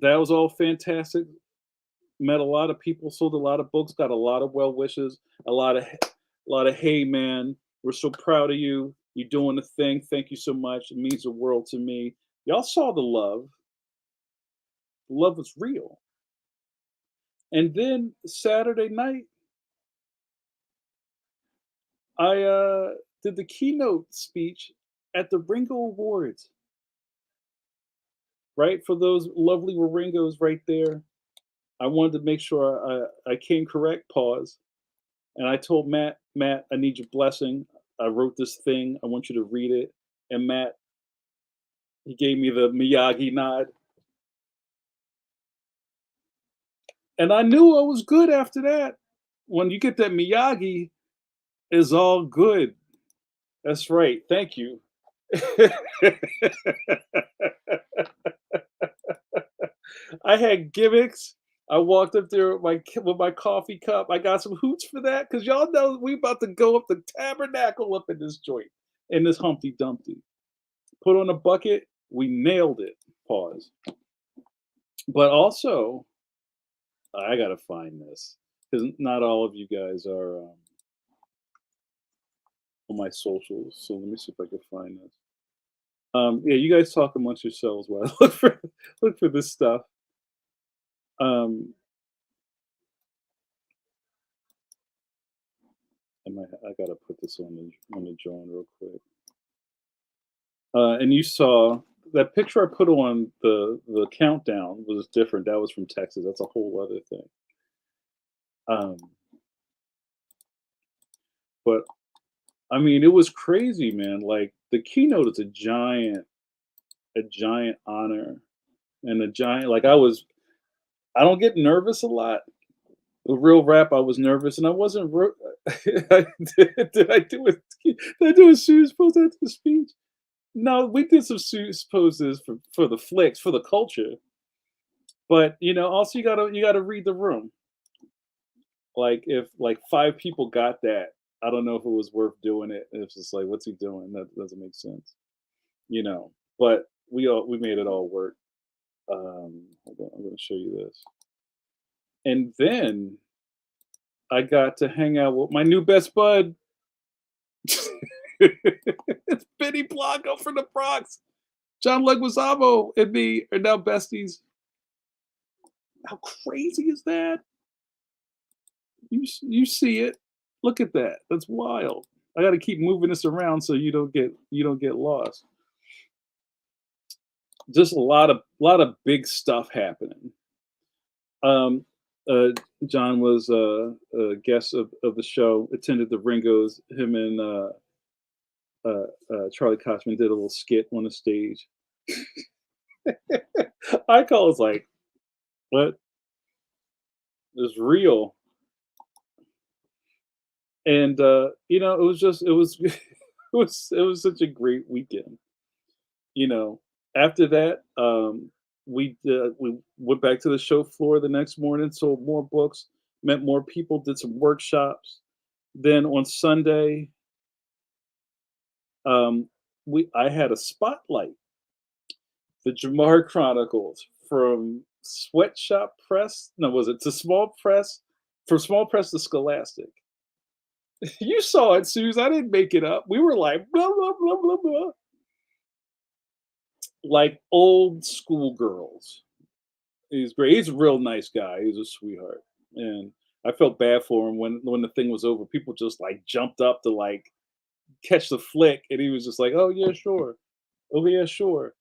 That was all fantastic. Met a lot of people, sold a lot of books, got a lot of well wishes, a lot of hey man, we're so proud of you. You're doing the thing. Thank you so much. It means the world to me. Y'all saw the love. The love was real. And then Saturday night, I did the keynote speech at the Ringo Awards, right? For those lovely Ringos right there. I wanted to make sure I came correct, pause. And I told Matt, I need your blessing. I wrote this thing. I want you to read it. And Matt, he gave me the Miyagi nod. And I knew I was good after that. When you get that Miyagi, it's all good. That's right. Thank you. I had gimmicks. I walked up there with my coffee cup. I got some hoots for that because y'all know we about to go up the tabernacle up in this joint, in this Humpty Dumpty. Put on a bucket. We nailed it. Pause. But also, I gotta find this because not all of you guys are on my socials. So let me see if I can find this. Yeah, you guys talk amongst yourselves while I look for this stuff. Um, I gotta put this on the drawing real quick. And you saw that picture I put on the countdown was different. That was from Texas. That's a whole other thing. Um, but I mean, it was crazy, man. Like the keynote is a giant honor and a giant. Like I don't get nervous a lot. With real rap, I was nervous, and I wasn't. Did I do it? Did I do a shoes pose after the speech? No, we did some shoes poses for the flicks for the culture. But also you gotta read the room. Like if like 5 people got that, I don't know if it was worth doing it. It's just like, what's he doing? That doesn't make sense, you know. But we made it all work. Hold on, I'm gonna show you this. And then I got to hang out with my new best bud. It's Benny Blanco from the Bronx. John Leguizamo and me are now besties. How crazy is that? You see it. Look at that. That's wild. I got to keep moving this around so you don't get lost. Just a lot of big stuff happening. Um, uh, John was a guest of the show. Attended the Ringos. Him and Charlie Kochman did a little skit on the stage. I call was like, "What is real?" And it was just it was it was such a great weekend. You know, after that, we went back to the show floor the next morning, sold more books, met more people, did some workshops. Then on Sunday, um, we I had a spotlight, the Jamar Chronicles from Sweatshop Press. No, was it to Small Press? From Small Press to Scholastic. You saw it, Suze. I didn't make it up. We were like blah blah blah blah blah, like old school girls. He's great. He's a real nice guy. He's a sweetheart, and I felt bad for him when the thing was over. People just like jumped up to like catch the flick, and he was just like, "Oh yeah, sure. Oh yeah, sure."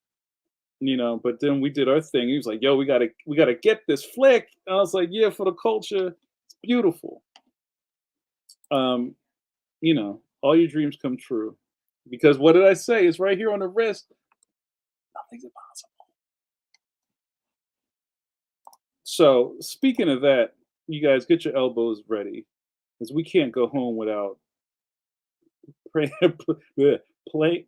But then we did our thing. He was like, "Yo, we gotta get this flick." And I was like, "Yeah, for the culture, it's beautiful." Um, all your dreams come true. Because what did I say? It's right here on the wrist. Nothing's impossible. So speaking of that, you guys get your elbows ready, because we can't go home without pray, play,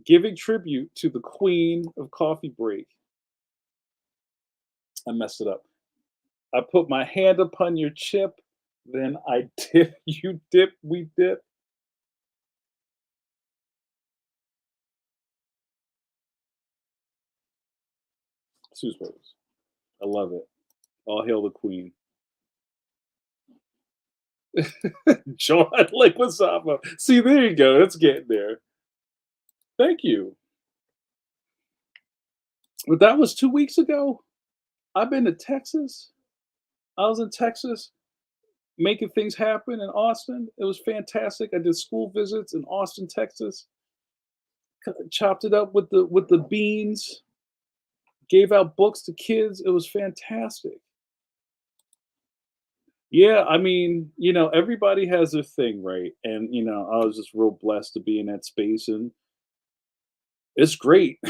giving tribute to the queen of coffee break. I messed it up. I put my hand upon your chip, then I dip, you dip, we dip. Sue's pose. I love it. All hail the queen. John Leguizamo. See, there you go. It's getting there. Thank you. But that was 2 weeks ago. I've been to Texas. I was in Texas making things happen in Austin. It was fantastic. I did school visits in Austin, Texas. Chopped it up with the beans. Gave out books to kids. It was fantastic. Yeah, I mean, everybody has their thing, right? And I was just real blessed to be in that space, and it's great.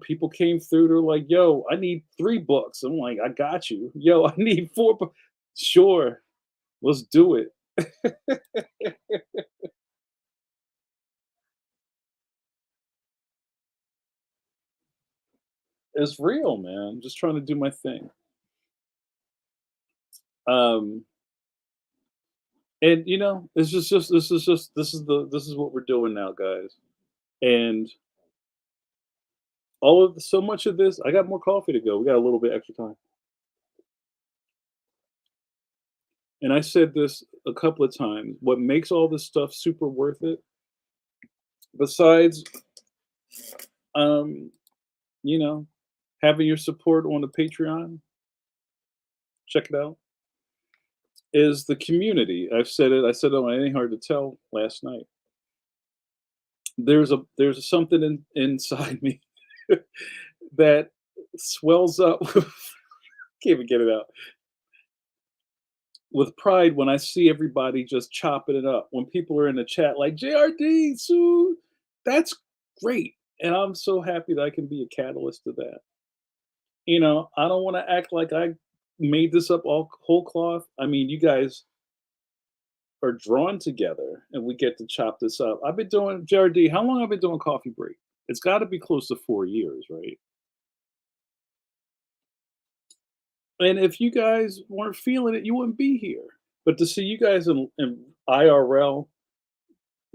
People came through. They're like, "Yo, I need 3 books." I'm like, "I got you." "Yo, I need 4 books." Sure, let's do it. It's real, man. I'm just trying to do my thing. Um, and this is what we're doing now, guys. And so much of this, I got more coffee to go. We got a little bit extra time. And I said this a couple of times. What makes all this stuff super worth it, besides um, you know, having your support on the Patreon, check it out, is the community. I've said it. I said it on Ain't Hard to Tell last night. There's something inside me that swells up. Can't even get it out. With pride when I see everybody just chopping it up. When people are in the chat like JRD, Sue, that's great. And I'm so happy that I can be a catalyst to that. I don't want to act like I made this up all whole cloth. I mean, you guys are drawn together and we get to chop this up. I've been doing JRD, how long have I been doing coffee break? It's got to be close to 4 years, right? And if you guys weren't feeling it, you wouldn't be here. But to see you guys in IRL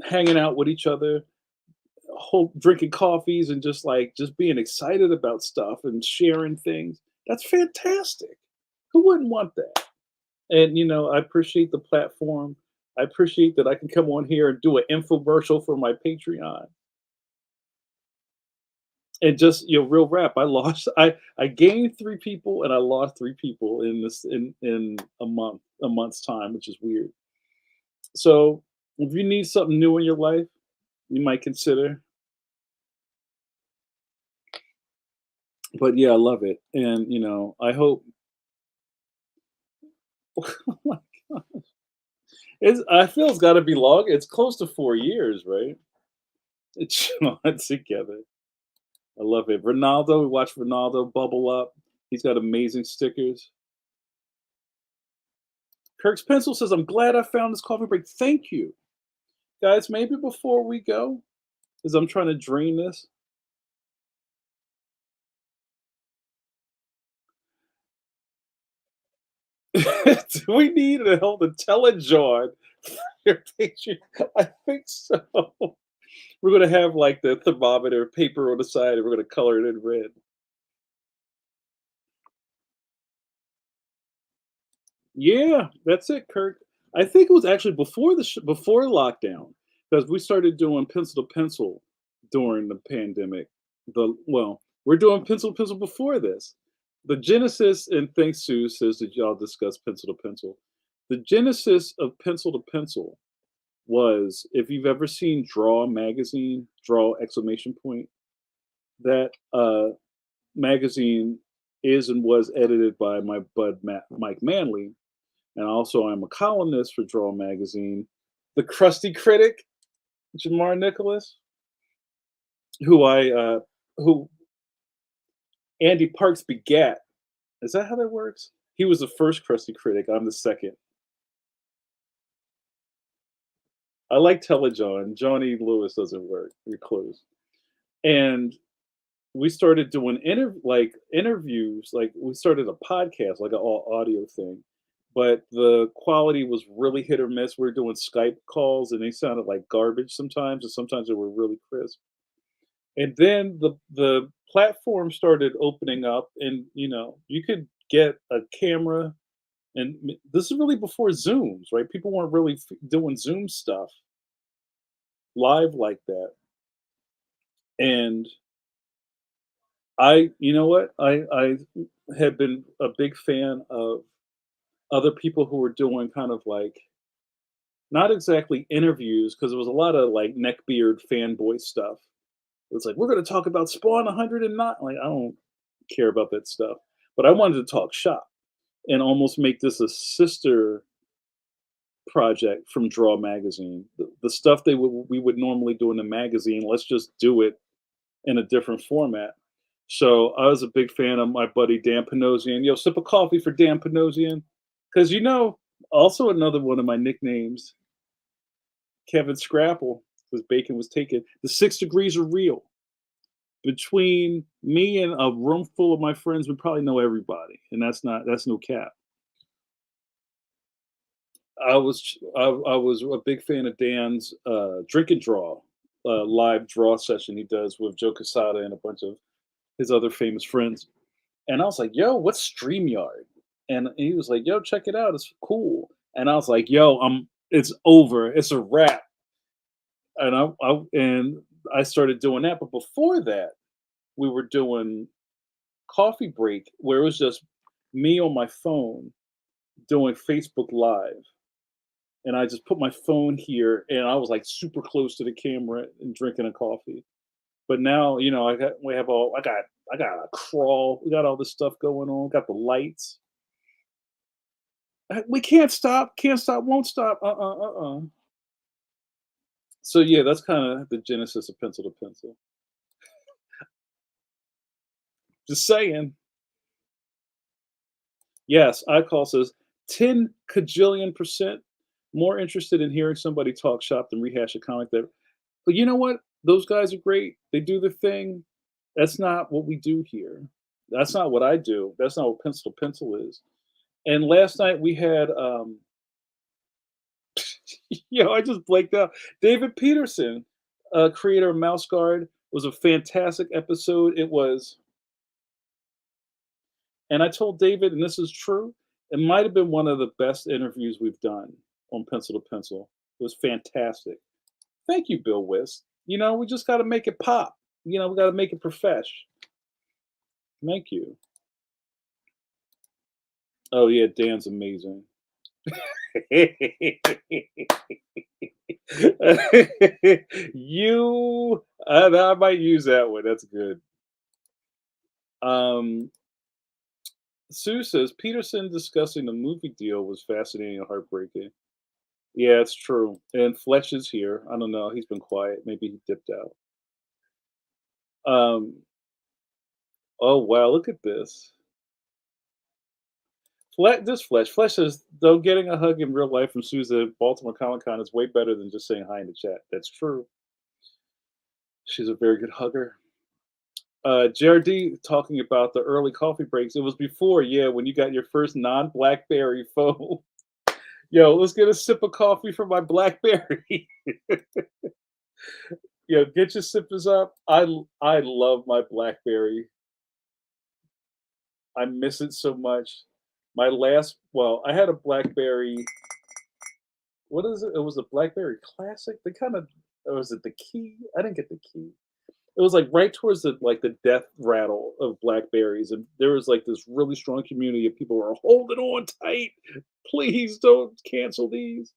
hanging out with each other, drinking coffees and just being excited about stuff and sharing things, that's fantastic. Who wouldn't want that? And I appreciate the platform. I appreciate that I can come on here and do an infomercial for my Patreon. And just real rap. I gained 3 people and I lost 3 people in this in a month's time, which is weird. So if you need something new in your life, you might consider. But yeah, I love it. And I hope. Oh my God. I feel it's got to be long. It's close to 4 years, right? It's on together. I love it. Ronaldo, we watched Ronaldo bubble up. He's got amazing stickers. Kirk's Pencil says, "I'm glad I found this coffee break. Thank you." Guys, maybe before we go, as I'm trying to drain this, do we need to help to tell it, John? Your picture? I think so. We're gonna have like the thermometer paper on the side, and we're gonna color it in red. Yeah, that's it, Kirk. I think it was actually before before lockdown, because we started doing pencil to pencil during the pandemic. We're doing pencil to pencil before this. The genesis, and thanks Sue says that y'all discuss pencil to pencil. The genesis of pencil to pencil was, if you've ever seen Draw magazine, Draw exclamation point, that magazine is and was edited by my bud Mike Manley, and also I'm a columnist for Draw Magazine. The crusty critic, Jamar Nicholas, who Andy Parks begat. Is that how that works? He was the first crusty critic. I'm the second. I like Telejohn. Johnny Lewis doesn't work. You're close. And we started doing interviews. Like we started a podcast, like an all audio thing. But the quality was really hit or miss. We were doing Skype calls and they sounded like garbage sometimes, and sometimes they were really crisp. And then the platform started opening up, and you could get a camera. And this is really before Zooms, right? People weren't really doing Zoom stuff live like that. And you know what? I had been a big fan of other people who were doing kind of like not exactly interviews because there was a lot of like neckbeard fanboy stuff. It's like we're going to talk about Spawn 109. Like I don't care about that stuff, but I wanted to talk shop and almost make this a sister project from Draw Magazine. The stuff we would normally do in the magazine, let's just do it in a different format. So I was a big fan of my buddy Dan Panosian. Yo, sip of coffee for Dan Panosian. Because also another one of my nicknames, Kevin Scrapple, because bacon was taken. The 6 degrees are real. Between me and a room full of my friends, we probably know everybody. And that's no cap. I was a big fan of Dan's drink and draw live draw session he does with Joe Casada and a bunch of his other famous friends. And I was like, "Yo, what's StreamYard?" And he was like, "Yo, check it out. It's cool." And I was like, "Yo, it's over. It's a wrap." And I started doing that. But before that, we were doing coffee break where it was just me on my phone doing Facebook Live. And I just put my phone here, and I was like super close to the camera and drinking a coffee. But now, I got a crawl. We got all this stuff going on. Got the lights. We can't stop, won't stop. So yeah, that's kind of the genesis of pencil to pencil. Just saying. Yes, iCall says 10 cajillion% more interested in hearing somebody talk shop than rehash a comic that. But you know what? Those guys are great. They do their thing. That's not what we do here. That's not what I do. That's not what pencil to pencil is. And last night we had I just blanked out. David Peterson, creator of Mouse Guard, was a fantastic episode. It was, and I told David, and this is true, it might have been one of the best interviews we've done on Pencil to Pencil. It was fantastic. Thank you, Bill Wist. We just got to make it pop. We got to make it profesh. Thank you. Oh yeah, Dan's amazing. I might use that one. That's good. Um, Sue says Peterson discussing the movie deal was fascinating and heartbreaking. Yeah, it's true. And Fletch is here. I don't know. He's been quiet. Maybe he dipped out. Um, oh wow, look at this. Fletch says though getting a hug in real life from Susan at Baltimore Comic Con is way better than just saying hi in the chat. That's true. She's a very good hugger. JRD talking about the early coffee breaks. It was before, yeah, when you got your first non-BlackBerry phone. Yo, let's get a sip of coffee from my BlackBerry. Yo, get your sippers up. I love my BlackBerry. I miss it so much. I had a BlackBerry. What is it? It was a BlackBerry Classic. They kind of, or was it the Key? I didn't get the Key. It was like right towards the death rattle of Blackberries, and there was like this really strong community of people who were holding on tight. Please don't cancel these.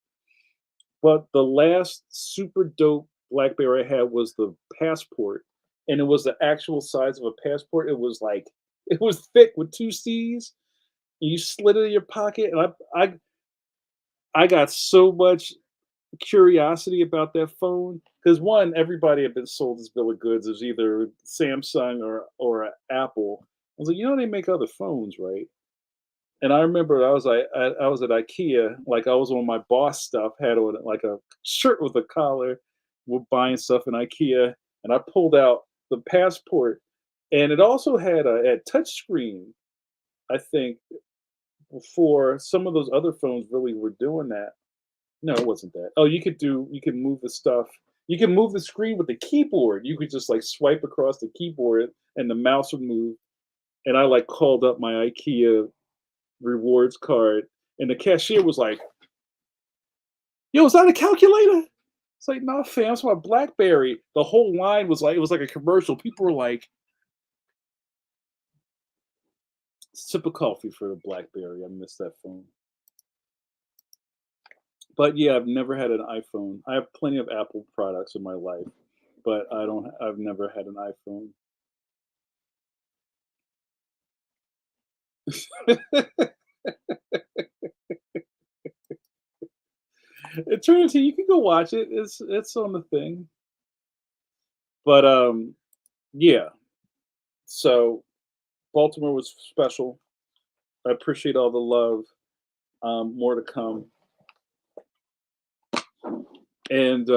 But the last super dope BlackBerry I had was the Passport, and it was the actual size of a passport. It was thick with two C's. And you slid it in your pocket, and I got so much curiosity about that phone because one, everybody had been sold this bill of goods. It was either Samsung or Apple. I was like, they make other phones, right? And I remember I was at IKEA, like I was on my boss stuff, had on like a shirt with a collar, we're buying stuff in IKEA, and I pulled out the Passport, and it also had a touch screen. I think before some of those other phones really were doing that. No, it wasn't that. Oh, you could move the stuff. You can move the screen with the keyboard. You could just like swipe across the keyboard and the mouse would move. And I like called up my IKEA rewards card, and the cashier was like, "Yo, is that a calculator?" It's like, "Nah, fam, it's my BlackBerry." The whole line was like, it was like a commercial. People were like, "Sip of coffee for the BlackBerry." I miss that phone. But yeah, I've never had an iPhone. I have plenty of Apple products in my life, but I've never had an iPhone. Eternity, you can go watch it. It's on the thing. But yeah. So Baltimore was special. I appreciate all the love. More to come. And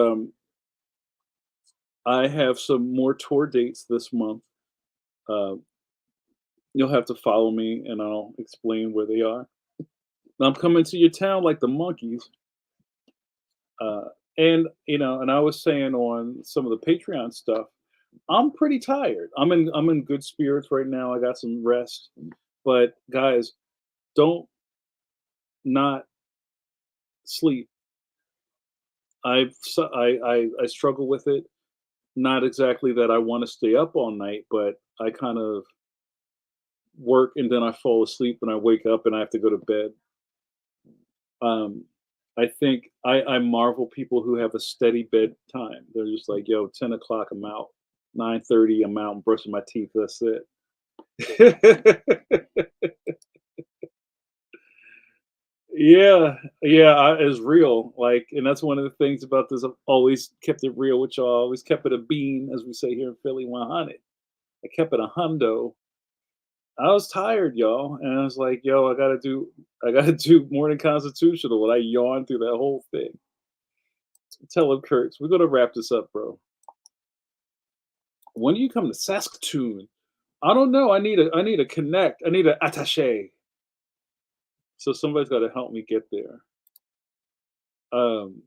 I have some more tour dates this month. Uh, you'll have to follow me and I'll explain where they are. I'm coming to your town like the monkeys. Uh, and and I was saying on some of the Patreon stuff, I'm pretty tired. I'm in good spirits right now. I got some rest. But guys, don't not sleep. I struggle with it. Not exactly that I want to stay up all night, but I kind of work and then I fall asleep and I wake up and I have to go to bed. Um, I think I marvel people who have a steady bedtime. They're just like, yo, 10 o'clock, I'm out. 9:30, I'm out. I'm brushing my teeth. That's it. Yeah, yeah, it's real. Like, and that's one of the things about this. I've always kept it real with y'all. Always kept it a bean, as we say here in Philly, 100. I kept it a hundo. I was tired, y'all, and I was like, "Yo, I gotta do morning constitutional." And I yawned through that whole thing. Tell him, Kurtz, we're gonna wrap this up, bro. When do you come to Saskatoon? I don't know. I need a connect. I need an attaché. So somebody's got to help me get there. Um,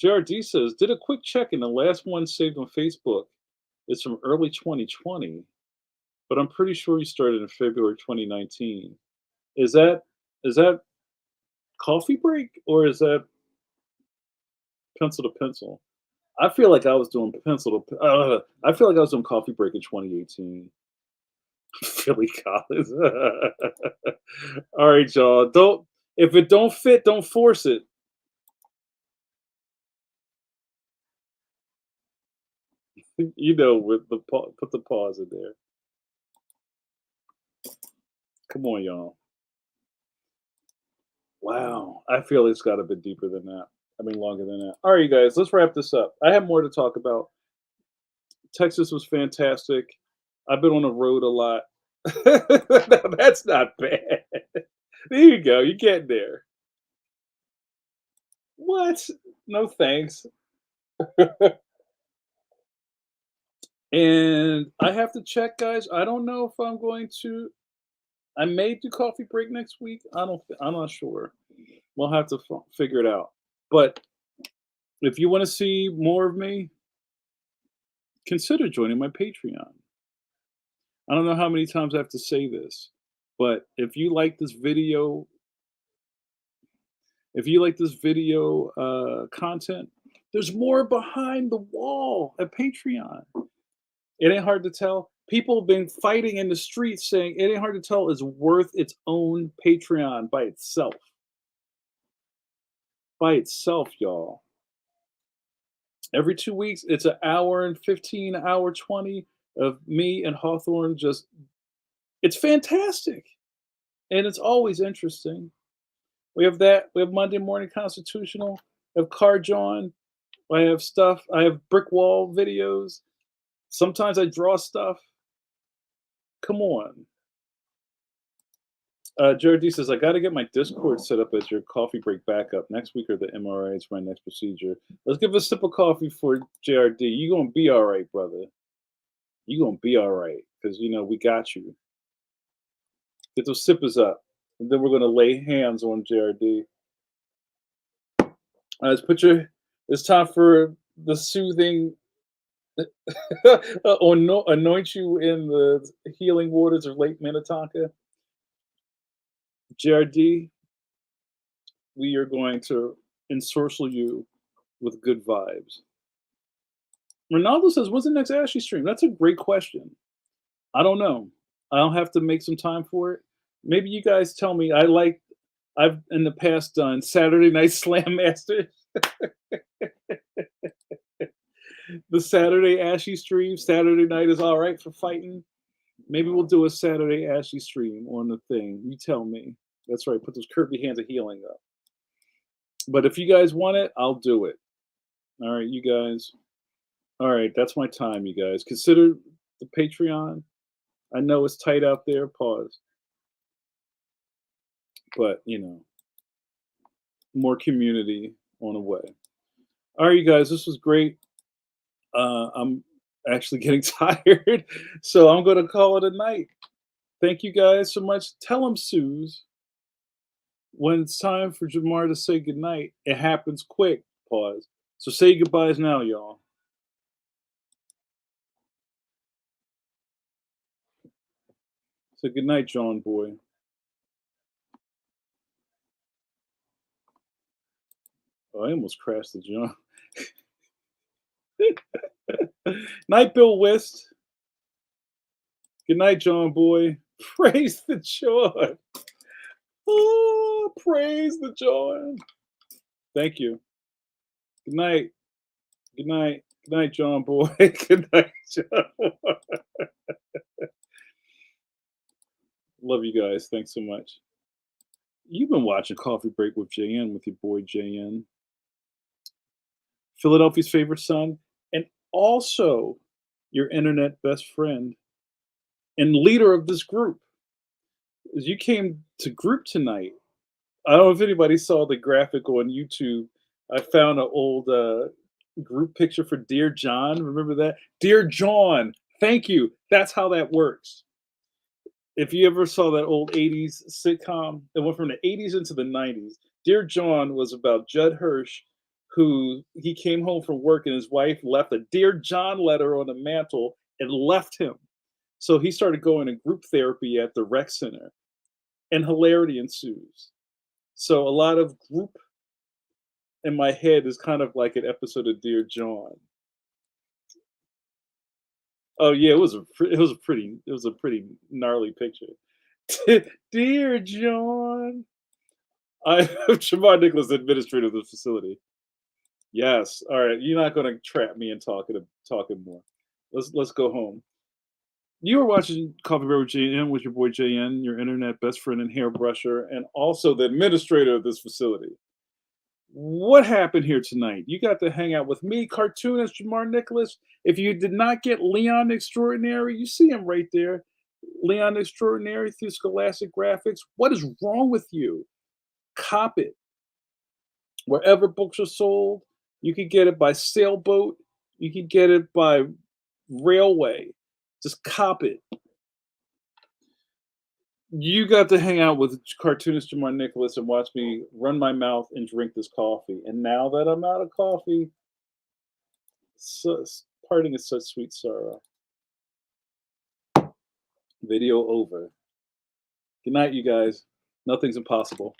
JRD says, did a quick check, and the last one saved on Facebook is from early 2020, but I'm pretty sure you started in February 2019. Is that coffee break or is that pencil to pencil? I feel like I was doing I feel like I was doing coffee break in 2018. Philly Collins. All right, y'all. Don't If it don't fit, don't force it. With put the pause in there. Come on, y'all. Wow. I feel it's got a bit deeper than that. I mean, longer than that. All right, you guys, let's wrap this up. I have more to talk about. Texas was fantastic. I've been on the road a lot. No, that's not bad. There you go. You get there. What? No thanks. And I have to check, guys. I don't know if I'm going to. I may do coffee break next week. I'm not sure. We'll have to figure it out. But if you want to see more of me, consider joining my Patreon. I don't know how many times I have to say this, but if you like this video content, there's more behind the wall at Patreon. It ain't hard to tell. People have been fighting in the streets saying it ain't hard to tell is worth its own Patreon by itself. By itself, y'all. Every 2 weeks, it's an hour and 15, hour 20 of me and Hawthorne just it's fantastic. And it's always interesting. We have that. We have Monday Morning Constitutional. I have Car John. I have stuff. I have brick wall videos. Sometimes I draw stuff. Come on. Jared D says, I got to get my Discord set up as your coffee break backup. Next week or the MRI is my next procedure. Let's give a sip of coffee for JRD. You going to be all right, brother. You going to be all right because, we got you. Get those sippers up. And then we're going to lay hands on JRD. Let's put your It's time for the soothing anoint you in the healing waters of Lake Minnetonka. JRD, we are going to ensorcel you with good vibes. Ronaldo says, when's the next Ashley stream? That's a great question. I don't know. I'll have to make some time for it. Maybe you guys tell me. I've in the past done Saturday Night Slam Masters, the Saturday Ashley stream. Saturday night is all right for fighting. Maybe we'll do a Saturday Ashley stream on the thing. You tell me. That's right. Put those curvy hands of healing up. But if you guys want it, I'll do it. All right, you guys. All right, that's my time, you guys. Consider the Patreon. I know it's tight out there. Pause. But, more community on the way. All right, you guys, this was great. I'm actually getting tired, so I'm going to call it a night. Thank you guys so much. Tell them, Suze, when it's time for Jamar to say goodnight, it happens quick. Pause. So say goodbyes now, y'all. So good night, John boy. Oh, I almost crashed the John. Night, Bill West. Good night, John boy. Praise the John. Oh, praise the John. Thank you. Good night. Good night. Good night, John boy. Good night, John boy. Love you guys. Thanks so much. You've been watching Coffee Break with JN with your boy JN. Philadelphia's favorite son, and also your internet best friend and leader of this group. As you came to group tonight, I don't know if anybody saw the graphic on YouTube. I found an old group picture for Dear John. Remember that? Dear John, thank you. That's how that works. If you ever saw that old 80s sitcom, it went from the 80s into the 90s. Dear John was about Judd Hirsch, who he came home from work and his wife left a Dear John letter on the mantle and left him. So he started going to group therapy at the rec center, and hilarity ensues. So a lot of group in my head is kind of like an episode of Dear John. Oh yeah, it was a pretty gnarly picture. Dear John, I am Shamar Nicholas, administrator of the facility. Yes, all right. You're not going to trap me in talking more. Let's go home. You were watching Coffee Break with JN with your boy JN, your internet best friend and hairbrusher, and also the administrator of this facility. What happened here tonight? You got to hang out with me, cartoonist Jamar Nicholas. If you did not get Leon Extraordinary, you see him right there. Leon Extraordinary through Scholastic Graphics. What is wrong with you? Cop it. Wherever books are sold, you can get it by sailboat. You can get it by railway. Just cop it. You got to hang out with cartoonist Jamar Nicholas and watch me run my mouth and drink this coffee. And now that I'm out of coffee, parting is such sweet sorrow. Video over. Good night, you guys. Nothing's impossible.